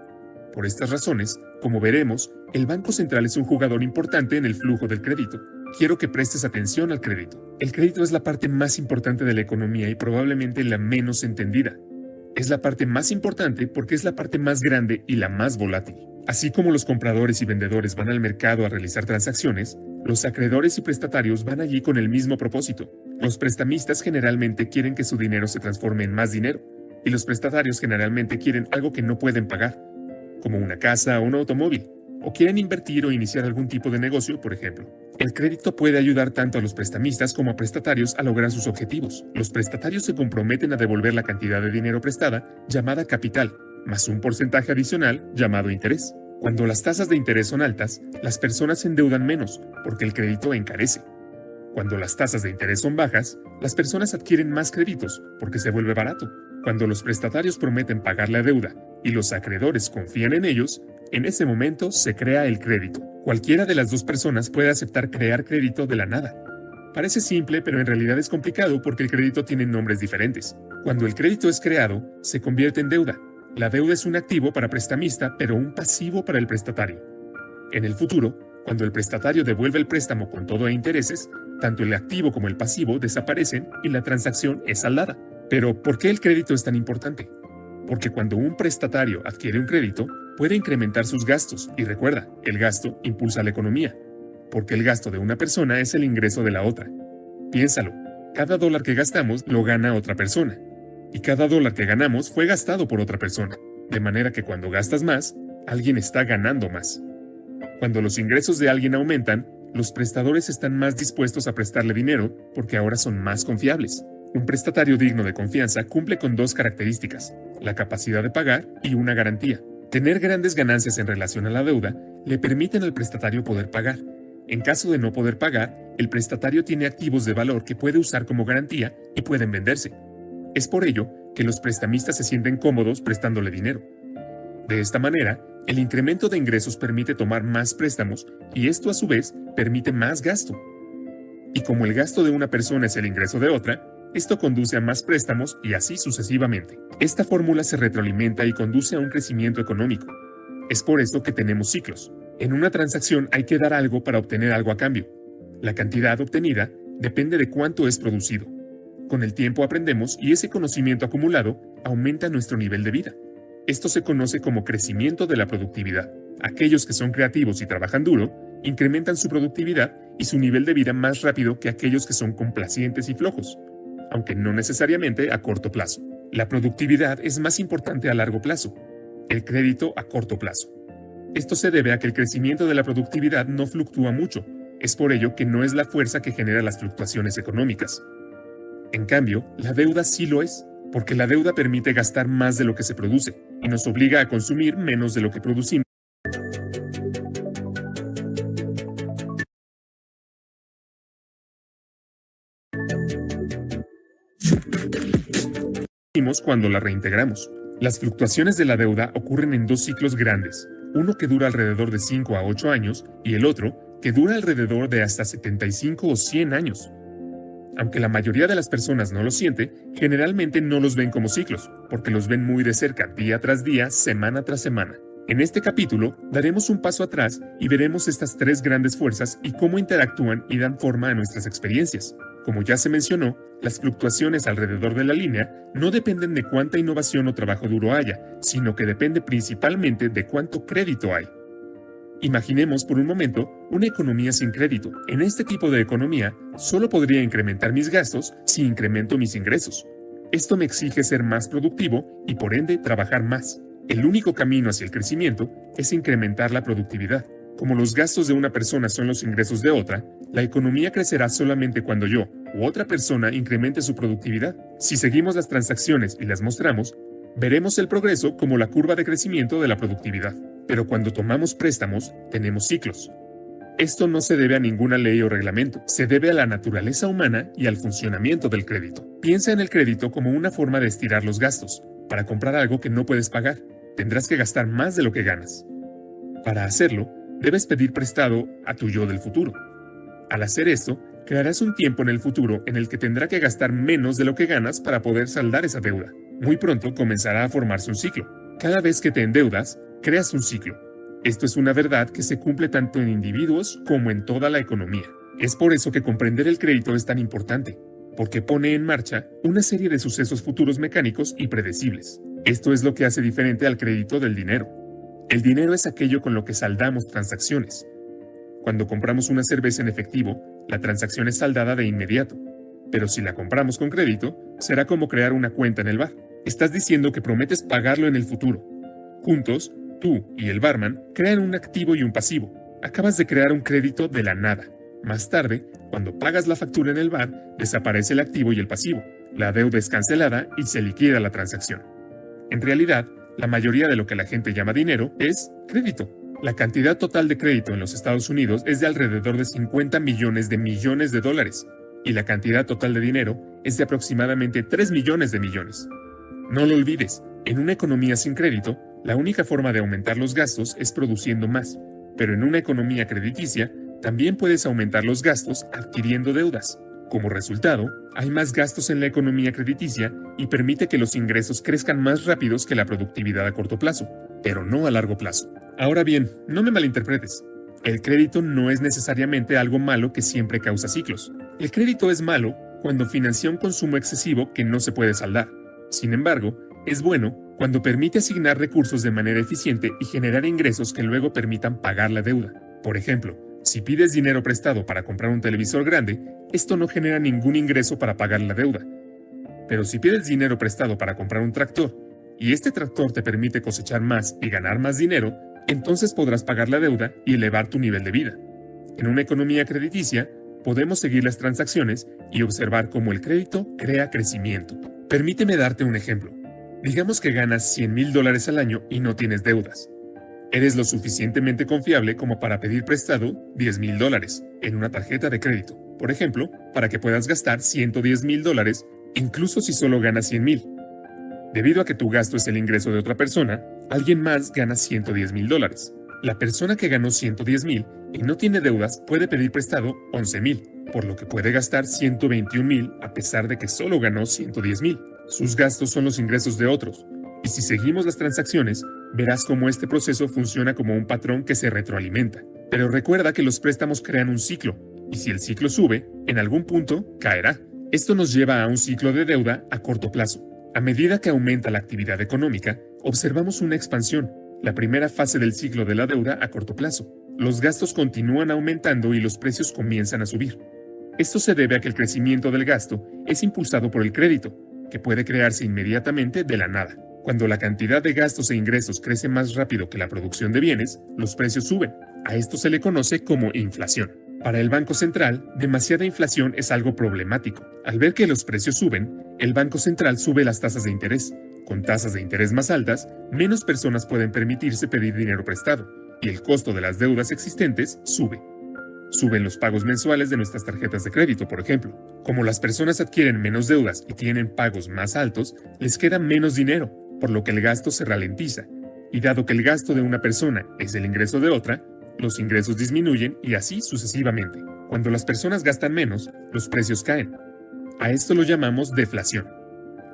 Por estas razones, como veremos, el Banco Central es un jugador importante en el flujo del crédito. Quiero que prestes atención al crédito. El crédito es la parte más importante de la economía y probablemente la menos entendida. Es la parte más importante porque es la parte más grande y la más volátil. Así como los compradores y vendedores van al mercado a realizar transacciones, los acreedores y prestatarios van allí con el mismo propósito. Los prestamistas generalmente quieren que su dinero se transforme en más dinero, y los prestatarios generalmente quieren algo que no pueden pagar, como una casa o un automóvil, o quieren invertir o iniciar algún tipo de negocio, por ejemplo. El crédito puede ayudar tanto a los prestamistas como a prestatarios a lograr sus objetivos. Los prestatarios se comprometen a devolver la cantidad de dinero prestada, llamada capital, más un porcentaje adicional, llamado interés. Cuando las tasas de interés son altas, las personas se endeudan menos, porque el crédito encarece. Cuando las tasas de interés son bajas, las personas adquieren más créditos, porque se vuelve barato. Cuando los prestatarios prometen pagar la deuda y los acreedores confían en ellos, en ese momento se crea el crédito. Cualquiera de las dos personas puede aceptar crear crédito de la nada. Parece simple, pero en realidad es complicado porque el crédito tiene nombres diferentes. Cuando el crédito es creado, se convierte en deuda. La deuda es un activo para prestamista, pero un pasivo para el prestatario. En el futuro, cuando el prestatario devuelve el préstamo con todo e intereses, tanto el activo como el pasivo desaparecen y la transacción es saldada. Pero, ¿por qué el crédito es tan importante? Porque cuando un prestatario adquiere un crédito, puede incrementar sus gastos, y recuerda, el gasto impulsa la economía, porque el gasto de una persona es el ingreso de la otra. Piénsalo, cada dólar que gastamos lo gana otra persona, y cada dólar que ganamos fue gastado por otra persona, de manera que cuando gastas más, alguien está ganando más. Cuando los ingresos de alguien aumentan, los prestadores están más dispuestos a prestarle dinero porque ahora son más confiables. Un prestatario digno de confianza cumple con dos características, la capacidad de pagar y una garantía. Tener grandes ganancias en relación a la deuda le permiten al prestatario poder pagar. En caso de no poder pagar, el prestatario tiene activos de valor que puede usar como garantía y pueden venderse. Es por ello que los prestamistas se sienten cómodos prestándole dinero. De esta manera, el incremento de ingresos permite tomar más préstamos y esto a su vez permite más gasto. Y como el gasto de una persona es el ingreso de otra, esto conduce a más préstamos y así sucesivamente. Esta fórmula se retroalimenta y conduce a un crecimiento económico. Es por esto que tenemos ciclos. En una transacción hay que dar algo para obtener algo a cambio. La cantidad obtenida depende de cuánto es producido. Con el tiempo aprendemos y ese conocimiento acumulado aumenta nuestro nivel de vida. Esto se conoce como crecimiento de la productividad. Aquellos que son creativos y trabajan duro, incrementan su productividad y su nivel de vida más rápido que aquellos que son complacientes y flojos, aunque no necesariamente a corto plazo. La productividad es más importante a largo plazo, el crédito a corto plazo. Esto se debe a que el crecimiento de la productividad no fluctúa mucho, es por ello que no es la fuerza que genera las fluctuaciones económicas. En cambio, la deuda sí lo es, porque la deuda permite gastar más de lo que se produce y nos obliga a consumir menos de lo que producimos cuando la reintegramos. Las fluctuaciones de la deuda ocurren en dos ciclos grandes, uno que dura alrededor de 5 a 8 años y el otro que dura alrededor de hasta 75 o 100 años. Aunque la mayoría de las personas no lo siente, generalmente no los ven como ciclos, porque los ven muy de cerca, día tras día, semana tras semana. En este capítulo, daremos un paso atrás y veremos estas tres grandes fuerzas y cómo interactúan y dan forma a nuestras experiencias. Como ya se mencionó, las fluctuaciones alrededor de la línea no dependen de cuánta innovación o trabajo duro haya, sino que depende principalmente de cuánto crédito hay. Imaginemos por un momento una economía sin crédito. En este tipo de economía, solo podría incrementar mis gastos si incremento mis ingresos. Esto me exige ser más productivo y por ende trabajar más. El único camino hacia el crecimiento es incrementar la productividad. Como los gastos de una persona son los ingresos de otra, la economía crecerá solamente cuando yo u otra persona incremente su productividad. Si seguimos las transacciones y las mostramos, veremos el progreso como la curva de crecimiento de la productividad. Pero cuando tomamos préstamos, tenemos ciclos. Esto no se debe a ninguna ley o reglamento, se debe a la naturaleza humana y al funcionamiento del crédito. Piensa en el crédito como una forma de estirar los gastos. Para comprar algo que no puedes pagar, tendrás que gastar más de lo que ganas. Para hacerlo, debes pedir prestado a tu yo del futuro. Al hacer esto, crearás un tiempo en el futuro en el que tendrá que gastar menos de lo que ganas para poder saldar esa deuda. Muy pronto comenzará a formarse un ciclo. Cada vez que te endeudas, creas un ciclo. Esto es una verdad que se cumple tanto en individuos como en toda la economía. Es por eso que comprender el crédito es tan importante, porque pone en marcha una serie de sucesos futuros mecánicos y predecibles. Esto es lo que hace diferente al crédito del dinero. El dinero es aquello con lo que saldamos transacciones. Cuando compramos una cerveza en efectivo, la transacción es saldada de inmediato. Pero si la compramos con crédito, será como crear una cuenta en el bar. Estás diciendo que prometes pagarlo en el futuro. Juntos, tú y el barman crean un activo y un pasivo. Acabas de crear un crédito de la nada. Más tarde, cuando pagas la factura en el bar, desaparece el activo y el pasivo. La deuda es cancelada y se liquida la transacción. En realidad, la mayoría de lo que la gente llama dinero es crédito. La cantidad total de crédito en los Estados Unidos es de alrededor de 50 millones de dólares, y la cantidad total de dinero es de aproximadamente 3 millones de millones. No lo olvides, en una economía sin crédito, la única forma de aumentar los gastos es produciendo más, pero en una economía crediticia, también puedes aumentar los gastos adquiriendo deudas. Como resultado, hay más gastos en la economía crediticia y permite que los ingresos crezcan más rápidos que la productividad a corto plazo, pero no a largo plazo. Ahora bien, no me malinterpretes. El crédito no es necesariamente algo malo que siempre causa ciclos. El crédito es malo cuando financia un consumo excesivo que no se puede saldar. Sin embargo, es bueno cuando permite asignar recursos de manera eficiente y generar ingresos que luego permitan pagar la deuda. Por ejemplo, si pides dinero prestado para comprar un televisor grande, esto no genera ningún ingreso para pagar la deuda. Pero si pides dinero prestado para comprar un tractor, y este tractor te permite cosechar más y ganar más dinero, entonces podrás pagar la deuda y elevar tu nivel de vida. En una economía crediticia, podemos seguir las transacciones y observar cómo el crédito crea crecimiento. Permíteme darte un ejemplo. Digamos que ganas $100,000 al año y no tienes deudas. Eres lo suficientemente confiable como para pedir prestado $10,000 en una tarjeta de crédito, por ejemplo, para que puedas gastar $110,000, incluso si solo ganas 100,000. Debido a que tu gasto es el ingreso de otra persona, alguien más gana $110,000. La persona que ganó 110,000 y no tiene deudas puede pedir prestado 11,000, por lo que puede gastar 121,000 a pesar de que solo ganó 110,000. Sus gastos son los ingresos de otros, y si seguimos las transacciones, verás cómo este proceso funciona como un patrón que se retroalimenta. Pero recuerda que los préstamos crean un ciclo, y si el ciclo sube, en algún punto caerá. Esto nos lleva a un ciclo de deuda a corto plazo. A medida que aumenta la actividad económica, observamos una expansión, la primera fase del ciclo de la deuda a corto plazo. Los gastos continúan aumentando y los precios comienzan a subir. Esto se debe a que el crecimiento del gasto es impulsado por el crédito, que puede crearse inmediatamente de la nada. Cuando la cantidad de gastos e ingresos crece más rápido que la producción de bienes, los precios suben. A esto se le conoce como inflación. Para el Banco Central, demasiada inflación es algo problemático. Al ver que los precios suben, el Banco Central sube las tasas de interés. Con tasas de interés más altas, menos personas pueden permitirse pedir dinero prestado, y el costo de las deudas existentes sube. Suben los pagos mensuales de nuestras tarjetas de crédito, por ejemplo. Como las personas adquieren menos deudas y tienen pagos más altos, les queda menos dinero, por lo que el gasto se ralentiza. Y dado que el gasto de una persona es el ingreso de otra, los ingresos disminuyen y así sucesivamente. Cuando las personas gastan menos, los precios caen. A esto lo llamamos deflación.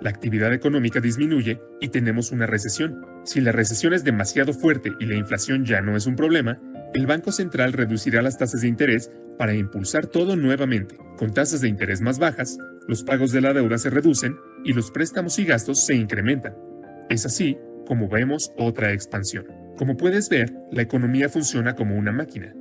La actividad económica disminuye y tenemos una recesión. Si la recesión es demasiado fuerte y la inflación ya no es un problema, el Banco Central reducirá las tasas de interés para impulsar todo nuevamente. Con tasas de interés más bajas, los pagos de la deuda se reducen y los préstamos y gastos se incrementan. Es así como vemos otra expansión. Como puedes ver, la economía funciona como una máquina.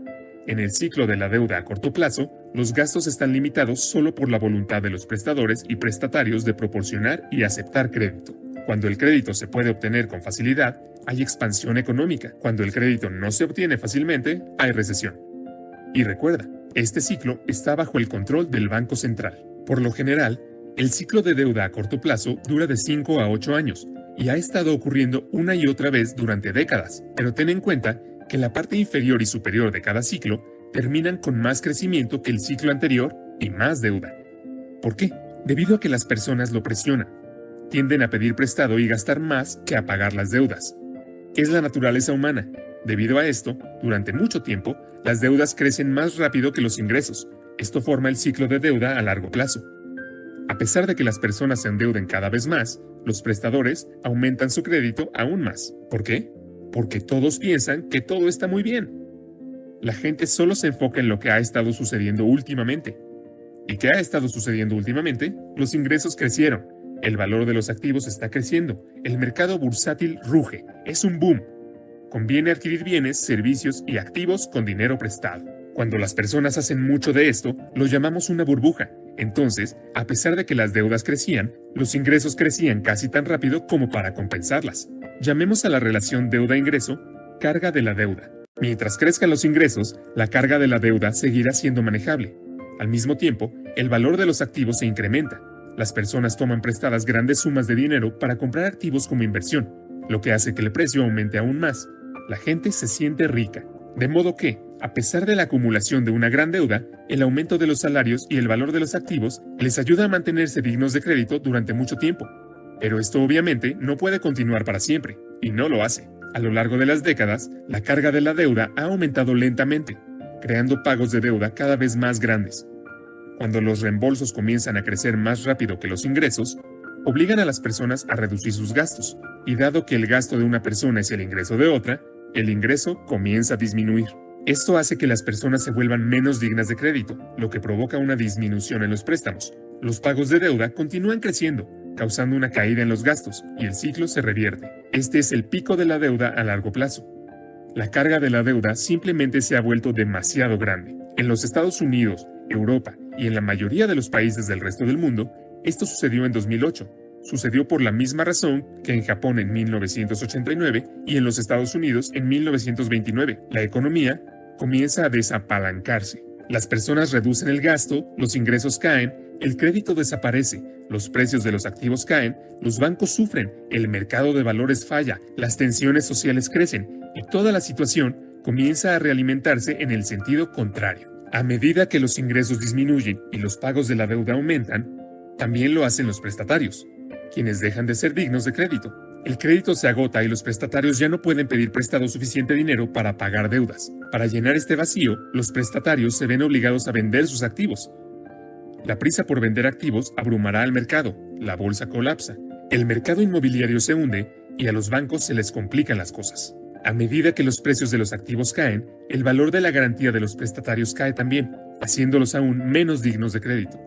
En el ciclo de la deuda a corto plazo, los gastos están limitados solo por la voluntad de los prestadores y prestatarios de proporcionar y aceptar crédito. Cuando el crédito se puede obtener con facilidad, hay expansión económica. Cuando el crédito no se obtiene fácilmente, hay recesión. Y recuerda, este ciclo está bajo el control del Banco Central. Por lo general, el ciclo de deuda a corto plazo dura de 5 a 8 años y ha estado ocurriendo una y otra vez durante décadas. Pero ten en cuenta que la parte inferior y superior de cada ciclo terminan con más crecimiento que el ciclo anterior y más deuda. ¿Por qué? Debido a que las personas lo presionan. Tienden a pedir prestado y gastar más que a pagar las deudas. Es la naturaleza humana. Debido a esto, durante mucho tiempo, las deudas crecen más rápido que los ingresos. Esto forma el ciclo de deuda a largo plazo. A pesar de que las personas se endeuden cada vez más, los prestadores aumentan su crédito aún más. ¿Por qué? Porque todos piensan que todo está muy bien. La gente solo se enfoca en lo que ha estado sucediendo últimamente. ¿Y qué ha estado sucediendo últimamente? Los ingresos crecieron. El valor de los activos está creciendo. El mercado bursátil ruge. Es un boom. Conviene adquirir bienes, servicios y activos con dinero prestado. Cuando las personas hacen mucho de esto, lo llamamos una burbuja. Entonces, a pesar de que las deudas crecían, los ingresos crecían casi tan rápido como para compensarlas. Llamemos a la relación deuda-ingreso carga de la deuda. Mientras crezcan los ingresos, la carga de la deuda seguirá siendo manejable. Al mismo tiempo, el valor de los activos se incrementa. Las personas toman prestadas grandes sumas de dinero para comprar activos como inversión, lo que hace que el precio aumente aún más. La gente se siente rica. De modo que, a pesar de la acumulación de una gran deuda, el aumento de los salarios y el valor de los activos les ayuda a mantenerse dignos de crédito durante mucho tiempo. Pero esto obviamente no puede continuar para siempre, y no lo hace. A lo largo de las décadas, la carga de la deuda ha aumentado lentamente, creando pagos de deuda cada vez más grandes. Cuando los reembolsos comienzan a crecer más rápido que los ingresos, obligan a las personas a reducir sus gastos, y dado que el gasto de una persona es el ingreso de otra, el ingreso comienza a disminuir. Esto hace que las personas se vuelvan menos dignas de crédito, lo que provoca una disminución en los préstamos. Los pagos de deuda continúan creciendo, causando una caída en los gastos, y el ciclo se revierte. Este es el pico de la deuda a largo plazo. La carga de la deuda simplemente se ha vuelto demasiado grande. En los Estados Unidos, Europa y en la mayoría de los países del resto del mundo, esto sucedió en 2008. Sucedió por la misma razón que en Japón en 1989 y en los Estados Unidos en 1929. La economía comienza a desapalancarse. Las personas reducen el gasto, los ingresos caen, el crédito desaparece, los precios de los activos caen, los bancos sufren, el mercado de valores falla, las tensiones sociales crecen y toda la situación comienza a realimentarse en el sentido contrario. A medida que los ingresos disminuyen y los pagos de la deuda aumentan, también lo hacen los prestatarios, quienes dejan de ser dignos de crédito. El crédito se agota y los prestatarios ya no pueden pedir prestado suficiente dinero para pagar deudas. Para llenar este vacío, los prestatarios se ven obligados a vender sus activos. La prisa por vender activos abrumará al mercado, la bolsa colapsa, el mercado inmobiliario se hunde y a los bancos se les complican las cosas. A medida que los precios de los activos caen, el valor de la garantía de los prestatarios cae también, haciéndolos aún menos dignos de crédito.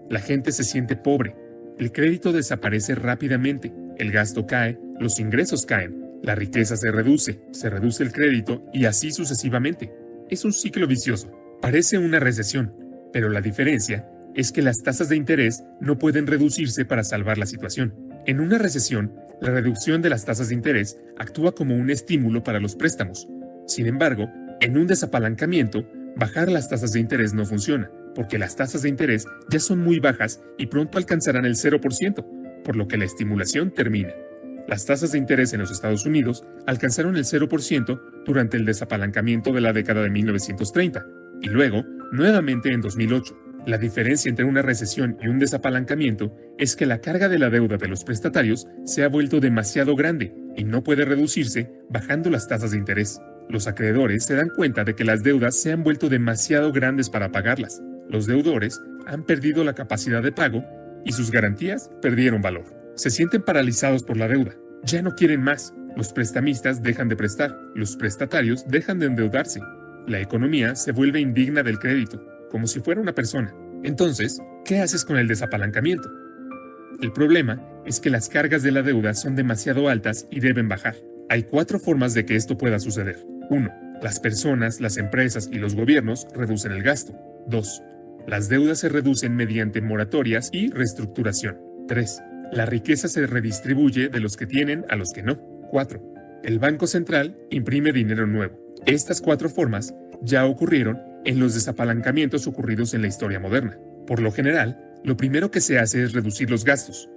La gente se siente pobre, el crédito desaparece rápidamente, el gasto cae, los ingresos caen, la riqueza se reduce el crédito y así sucesivamente. Es un ciclo vicioso. Parece una recesión, pero la diferencia es que las tasas de interés no pueden reducirse para salvar la situación. En una recesión, la reducción de las tasas de interés actúa como un estímulo para los préstamos. Sin embargo, en un desapalancamiento, bajar las tasas de interés no funciona, porque las tasas de interés ya son muy bajas y pronto alcanzarán el 0%, por lo que la estimulación termina. Las tasas de interés en los Estados Unidos alcanzaron el 0% durante el desapalancamiento de la década de 1930, y luego, nuevamente en 2008. La diferencia entre una recesión y un desapalancamiento es que la carga de la deuda de los prestatarios se ha vuelto demasiado grande y no puede reducirse bajando las tasas de interés. Los acreedores se dan cuenta de que las deudas se han vuelto demasiado grandes para pagarlas. Los deudores han perdido la capacidad de pago y sus garantías perdieron valor. Se sienten paralizados por la deuda. Ya no quieren más. Los prestamistas dejan de prestar. Los prestatarios dejan de endeudarse. La economía se vuelve indigna del crédito, como si fuera una persona. Entonces, ¿qué haces con el desapalancamiento? El problema es que las cargas de la deuda son demasiado altas y deben bajar. Hay 4 formas de que esto pueda suceder. 1. Las personas, las empresas y los gobiernos reducen el gasto. 2. Las deudas se reducen mediante moratorias y reestructuración. 3. La riqueza se redistribuye de los que tienen a los que no. 4. El Banco Central imprime dinero nuevo. Estas 4 formas ya ocurrieron en los desapalancamientos ocurridos en la historia moderna. Por lo general, lo primero que se hace es reducir los gastos.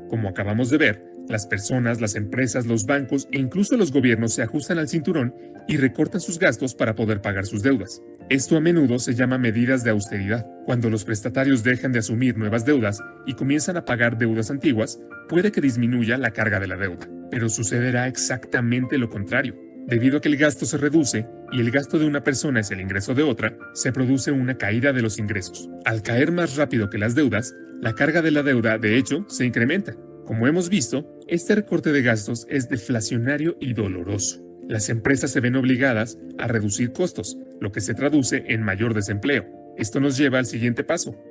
Como acabamos de ver, las personas, las empresas, los bancos e incluso los gobiernos se ajustan al cinturón y recortan sus gastos para poder pagar sus deudas. Esto a menudo se llama medidas de austeridad. Cuando los prestatarios dejan de asumir nuevas deudas y comienzan a pagar deudas antiguas, puede que disminuya la carga de la deuda. Pero sucederá exactamente lo contrario. Debido a que el gasto se reduce y el gasto de una persona es el ingreso de otra, se produce una caída de los ingresos. Al caer más rápido que las deudas, la carga de la deuda, de hecho, se incrementa. Como hemos visto, este recorte de gastos es deflacionario y doloroso. Las empresas se ven obligadas a reducir costos, lo que se traduce en mayor desempleo. Esto nos lleva al siguiente paso.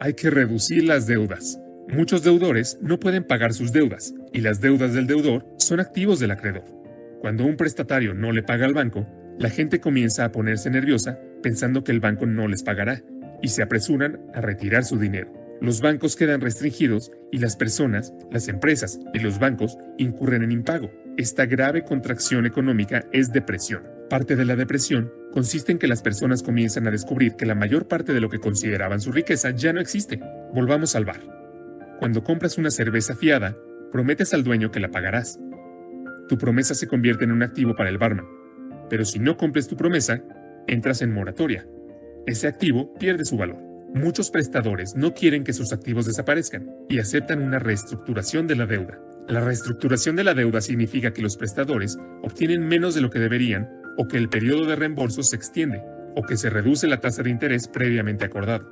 Hay que reducir las deudas. Muchos deudores no pueden pagar sus deudas, y las deudas del deudor son activos del acreedor. Cuando un prestatario no le paga al banco, la gente comienza a ponerse nerviosa pensando que el banco no les pagará, y se apresuran a retirar su dinero. Los bancos quedan restringidos y las personas, las empresas y los bancos incurren en impago. Esta grave contracción económica es depresión. Parte de la depresión consiste en que las personas comienzan a descubrir que la mayor parte de lo que consideraban su riqueza ya no existe. Volvamos al bar. Cuando compras una cerveza fiada, prometes al dueño que la pagarás. Tu promesa se convierte en un activo para el barman. Pero si no cumples tu promesa, entras en moratoria. Ese activo pierde su valor. Muchos prestadores no quieren que sus activos desaparezcan y aceptan una reestructuración de la deuda. La reestructuración de la deuda significa que los prestadores obtienen menos de lo que deberían, o que el periodo de reembolso se extiende, o que se reduce la tasa de interés previamente acordado.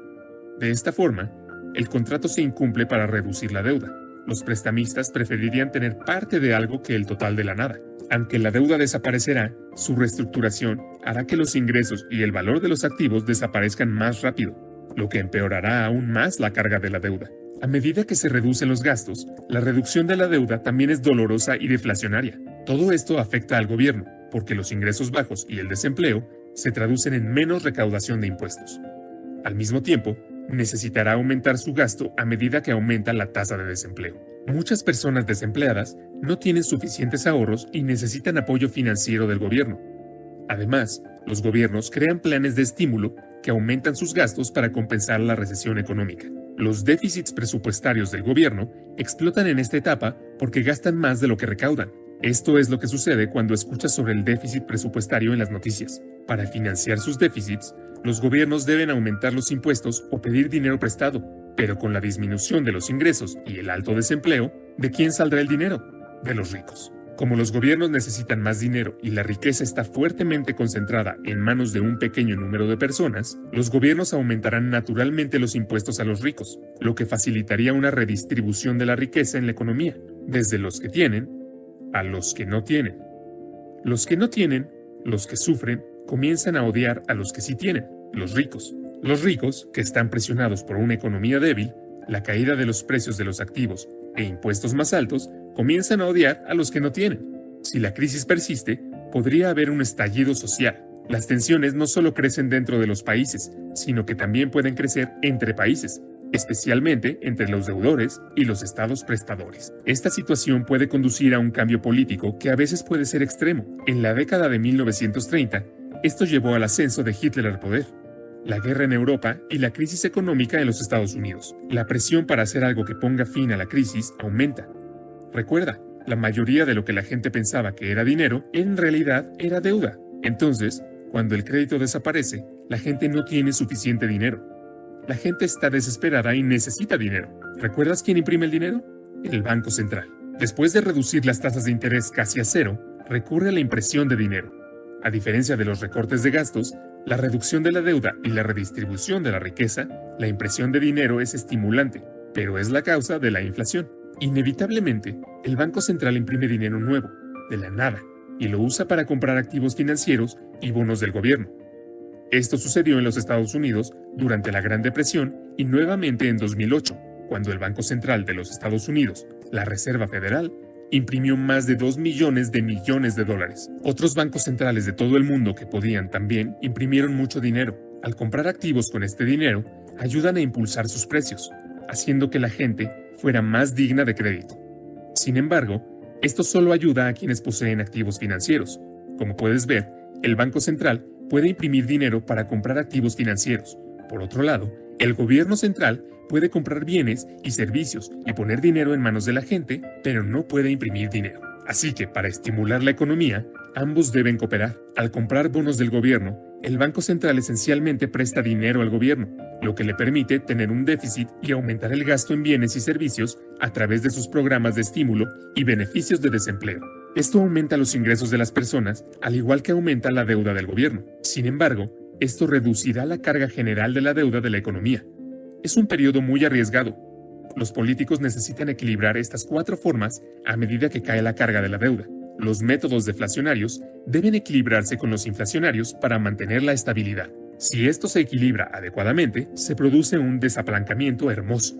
De esta forma, el contrato se incumple para reducir la deuda. Los prestamistas preferirían tener parte de algo que el total de la nada. Aunque la deuda desaparecerá, su reestructuración hará que los ingresos y el valor de los activos desaparezcan más rápido, lo que empeorará aún más la carga de la deuda. A medida que se reducen los gastos, la reducción de la deuda también es dolorosa y deflacionaria. Todo esto afecta al gobierno, porque los ingresos bajos y el desempleo se traducen en menos recaudación de impuestos. Al mismo tiempo, necesitará aumentar su gasto a medida que aumenta la tasa de desempleo. Muchas personas desempleadas no tienen suficientes ahorros y necesitan apoyo financiero del gobierno. Además, los gobiernos crean planes de estímulo que aumentan sus gastos para compensar la recesión económica. Los déficits presupuestarios del gobierno explotan en esta etapa porque gastan más de lo que recaudan. Esto es lo que sucede cuando escuchas sobre el déficit presupuestario en las noticias. Para financiar sus déficits, los gobiernos deben aumentar los impuestos o pedir dinero prestado, pero con la disminución de los ingresos y el alto desempleo, ¿de quién saldrá el dinero? De los ricos. Como los gobiernos necesitan más dinero y la riqueza está fuertemente concentrada en manos de un pequeño número de personas, los gobiernos aumentarán naturalmente los impuestos a los ricos, lo que facilitaría una redistribución de la riqueza en la economía, desde los que tienen a los que no tienen. Los que no tienen, los que sufren, comienzan a odiar a los que sí tienen, los ricos. Los ricos, que están presionados por una economía débil, la caída de los precios de los activos e impuestos más altos, comienzan a odiar a los que no tienen. Si la crisis persiste, podría haber un estallido social. Las tensiones no solo crecen dentro de los países, sino que también pueden crecer entre países, especialmente entre los deudores y los estados prestadores. Esta situación puede conducir a un cambio político que a veces puede ser extremo. En la década de 1930, esto llevó al ascenso de Hitler al poder, la guerra en Europa y la crisis económica en los Estados Unidos. La presión para hacer algo que ponga fin a la crisis aumenta. Recuerda, la mayoría de lo que la gente pensaba que era dinero, en realidad era deuda. Entonces, cuando el crédito desaparece, la gente no tiene suficiente dinero. La gente está desesperada y necesita dinero. ¿Recuerdas quién imprime el dinero? El Banco Central. Después de reducir las tasas de interés casi a cero, recurre a la impresión de dinero. A diferencia de los recortes de gastos, la reducción de la deuda y la redistribución de la riqueza, la impresión de dinero es estimulante, pero es la causa de la inflación. Inevitablemente, el Banco Central imprime dinero nuevo, de la nada, y lo usa para comprar activos financieros y bonos del gobierno. Esto sucedió en los Estados Unidos durante la Gran Depresión y nuevamente en 2008, cuando el Banco Central de los Estados Unidos, la Reserva Federal, imprimió más de 2 millones de dólares. Otros bancos centrales de todo el mundo que podían también imprimieron mucho dinero. Al comprar activos con este dinero, ayudan a impulsar sus precios, haciendo que la gente fuera más digna de crédito. Sin embargo, esto solo ayuda a quienes poseen activos financieros. Como puedes ver, el Banco Central puede imprimir dinero para comprar activos financieros. Por otro lado, el gobierno central puede comprar bienes y servicios y poner dinero en manos de la gente, pero no puede imprimir dinero. Así que, para estimular la economía, ambos deben cooperar. Al comprar bonos del gobierno, el Banco Central esencialmente presta dinero al gobierno, lo que le permite tener un déficit y aumentar el gasto en bienes y servicios a través de sus programas de estímulo y beneficios de desempleo. Esto aumenta los ingresos de las personas, al igual que aumenta la deuda del gobierno. Sin embargo, esto reducirá la carga general de la deuda de la economía. Es un periodo muy arriesgado. Los políticos necesitan equilibrar estas 4 formas a medida que cae la carga de la deuda. Los métodos deflacionarios deben equilibrarse con los inflacionarios para mantener la estabilidad. Si esto se equilibra adecuadamente, se produce un desapalancamiento hermoso.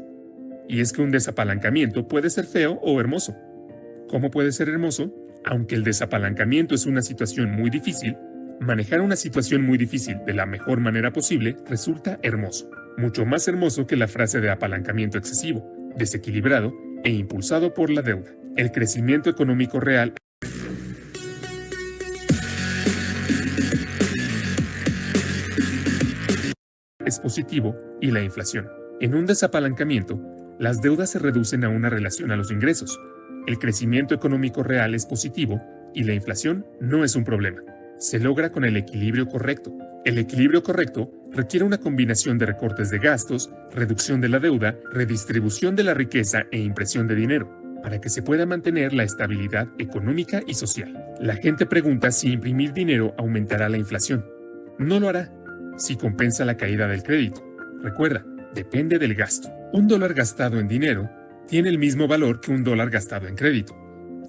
Y es que un desapalancamiento puede ser feo o hermoso. ¿Cómo puede ser hermoso? Aunque el desapalancamiento es una situación muy difícil, manejar una situación muy difícil de la mejor manera posible resulta hermoso. Mucho más hermoso que la frase de apalancamiento excesivo, desequilibrado e impulsado por la deuda. El crecimiento económico real es positivo y la inflación. En un desapalancamiento, las deudas se reducen a una relación a los ingresos. El crecimiento económico real es positivo y la inflación no es un problema. Se logra con el equilibrio correcto. El equilibrio correcto requiere una combinación de recortes de gastos, reducción de la deuda, redistribución de la riqueza e impresión de dinero, para que se pueda mantener la estabilidad económica y social. La gente pregunta si imprimir dinero aumentará la inflación. No lo hará, si compensa la caída del crédito. Recuerda, Depende del gasto. $1 gastado en dinero tiene el mismo valor que $1 gastado en crédito.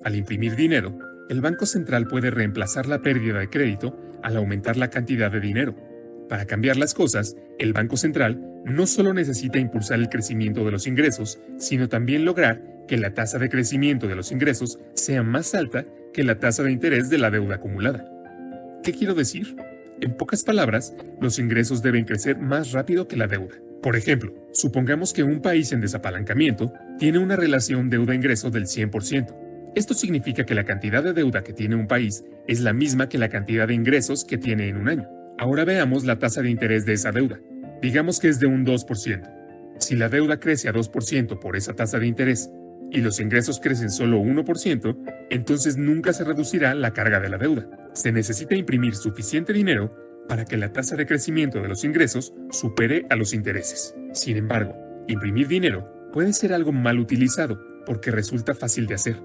Al imprimir dinero, el Banco Central puede reemplazar la pérdida de crédito al aumentar la cantidad de dinero. Para cambiar las cosas, el Banco Central no solo necesita impulsar el crecimiento de los ingresos, sino también lograr que la tasa de crecimiento de los ingresos sea más alta que la tasa de interés de la deuda acumulada. ¿Qué quiero decir? En pocas palabras, los ingresos deben crecer más rápido que la deuda. Por ejemplo, supongamos que un país en desapalancamiento tiene una relación deuda-ingreso del 100%. Esto significa que la cantidad de deuda que tiene un país es la misma que la cantidad de ingresos que tiene en un año. Ahora veamos la tasa de interés de esa deuda. Digamos que es de un 2%. Si la deuda crece a 2% por esa tasa de interés y los ingresos crecen solo 1%, entonces nunca se reducirá la carga de la deuda. Se necesita imprimir suficiente dinero para que la tasa de crecimiento de los ingresos supere a los intereses. Sin embargo, imprimir dinero puede ser algo mal utilizado porque resulta fácil de hacer,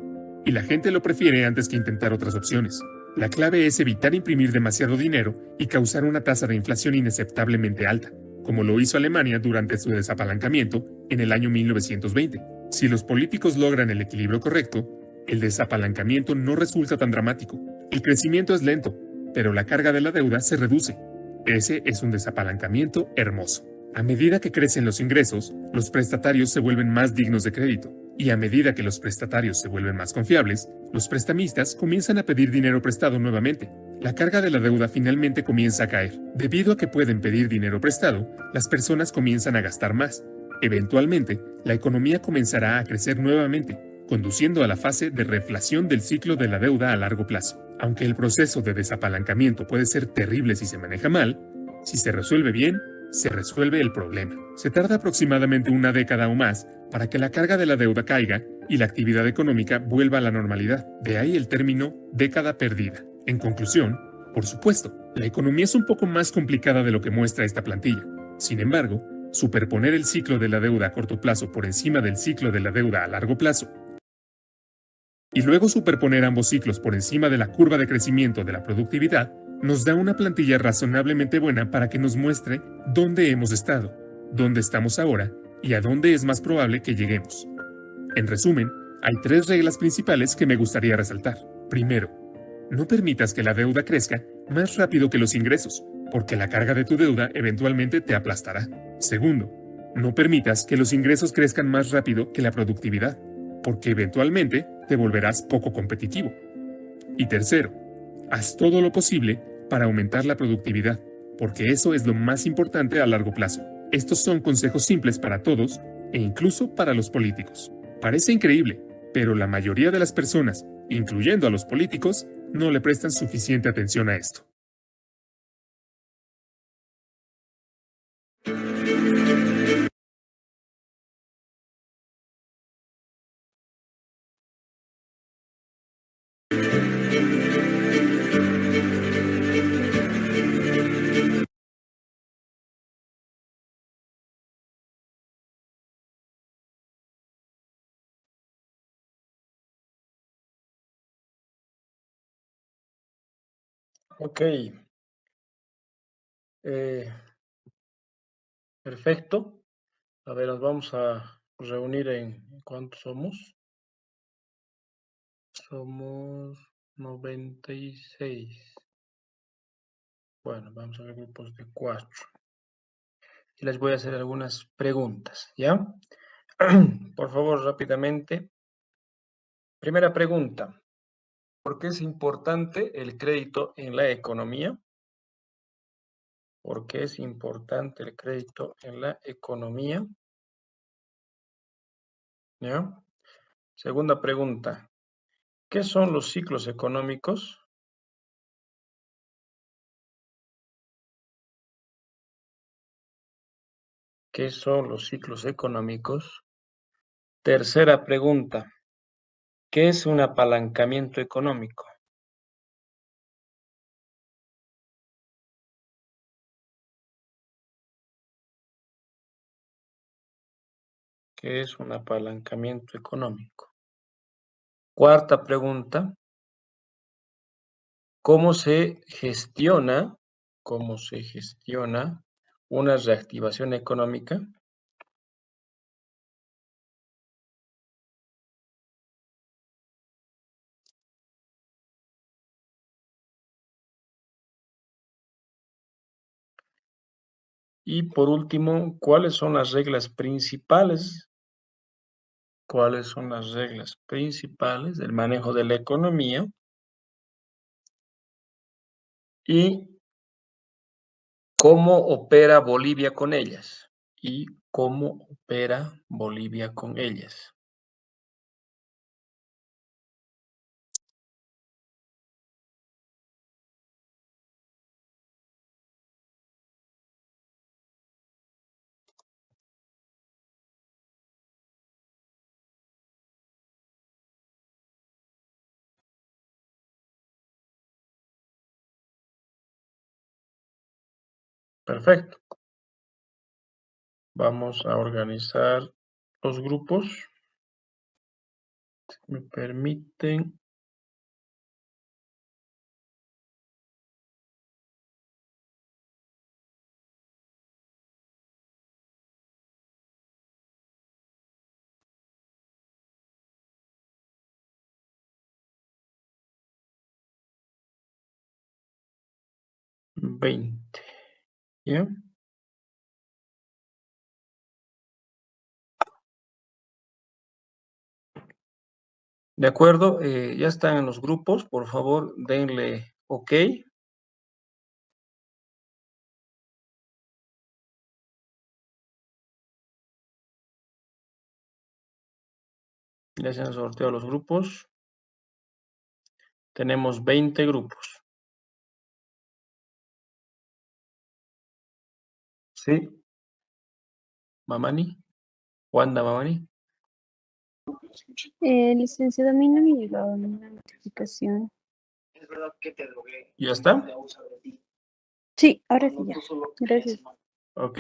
y la gente lo prefiere antes que intentar otras opciones. La clave es evitar imprimir demasiado dinero y causar una tasa de inflación inaceptablemente alta, como lo hizo Alemania durante su desapalancamiento en el año 1920. Si los políticos logran el equilibrio correcto, el desapalancamiento no resulta tan dramático. El crecimiento es lento, pero la carga de la deuda se reduce. Ese es un desapalancamiento hermoso. A medida que crecen los ingresos, los prestatarios se vuelven más dignos de crédito. Y a medida que los prestatarios se vuelven más confiables, los prestamistas comienzan a pedir dinero prestado nuevamente. La carga de la deuda finalmente comienza a caer. Debido a que pueden pedir dinero prestado, las personas comienzan a gastar más. Eventualmente, la economía comenzará a crecer nuevamente, conduciendo a la fase de reflación del ciclo de la deuda a largo plazo. Aunque el proceso de desapalancamiento puede ser terrible si se maneja mal, si se resuelve bien, se resuelve el problema. Se tarda aproximadamente una década o más para que la carga de la deuda caiga y la actividad económica vuelva a la normalidad. De ahí el término década perdida. En conclusión, por supuesto, la economía es un poco más complicada de lo que muestra esta plantilla. Sin embargo, superponer el ciclo de la deuda a corto plazo por encima del ciclo de la deuda a largo plazo y luego superponer ambos ciclos por encima de la curva de crecimiento de la productividad nos da una plantilla razonablemente buena para que nos muestre dónde hemos estado, dónde estamos ahora y a dónde es más probable que lleguemos. En resumen, hay 3 reglas principales que me gustaría resaltar. Primero, no permitas que la deuda crezca más rápido que los ingresos, porque la carga de tu deuda eventualmente te aplastará. Segundo, no permitas que los ingresos crezcan más rápido que la productividad, porque eventualmente te volverás poco competitivo. Y tercero, haz todo lo posible para aumentar la productividad, porque eso es lo más importante a largo plazo. Estos son consejos simples para todos e incluso para los políticos. Parece increíble, pero la mayoría de las personas, incluyendo a los políticos, no le prestan suficiente atención a esto. Ok. Perfecto. A ver, nos vamos a reunir en ¿cuántos somos? Somos 96. Bueno, vamos a ver grupos de 4. Y les voy a hacer algunas preguntas, ¿ya? Por favor, rápidamente. Primera pregunta. ¿Por qué es importante el crédito en la economía? ¿Por qué es importante el crédito en la economía? ¿Ya? Segunda pregunta. ¿Qué son los ciclos económicos? ¿Qué son los ciclos económicos? Tercera pregunta. ¿Qué es un apalancamiento económico? ¿Qué es un apalancamiento económico? Cuarta pregunta. ¿Cómo se gestiona una reactivación económica? Y por último, ¿cuáles son las reglas principales? ¿Cuáles son las reglas principales del manejo de la economía? Y ¿cómo opera Bolivia con ellas? ¿Y cómo opera Bolivia con ellas? Perfecto. Vamos a organizar los grupos. Si me permiten. Veinte. ¿Ya? De acuerdo, ya están en los grupos. Por favor, denle OK. Ya se han sorteado los grupos. Tenemos 20 grupos. ¿Sí? Mamani. Wanda Mamani. Licenciado, a mí no me ha llegado ninguna notificación. ¿Ya está? Sí, ahora sí ya. Gracias. OK.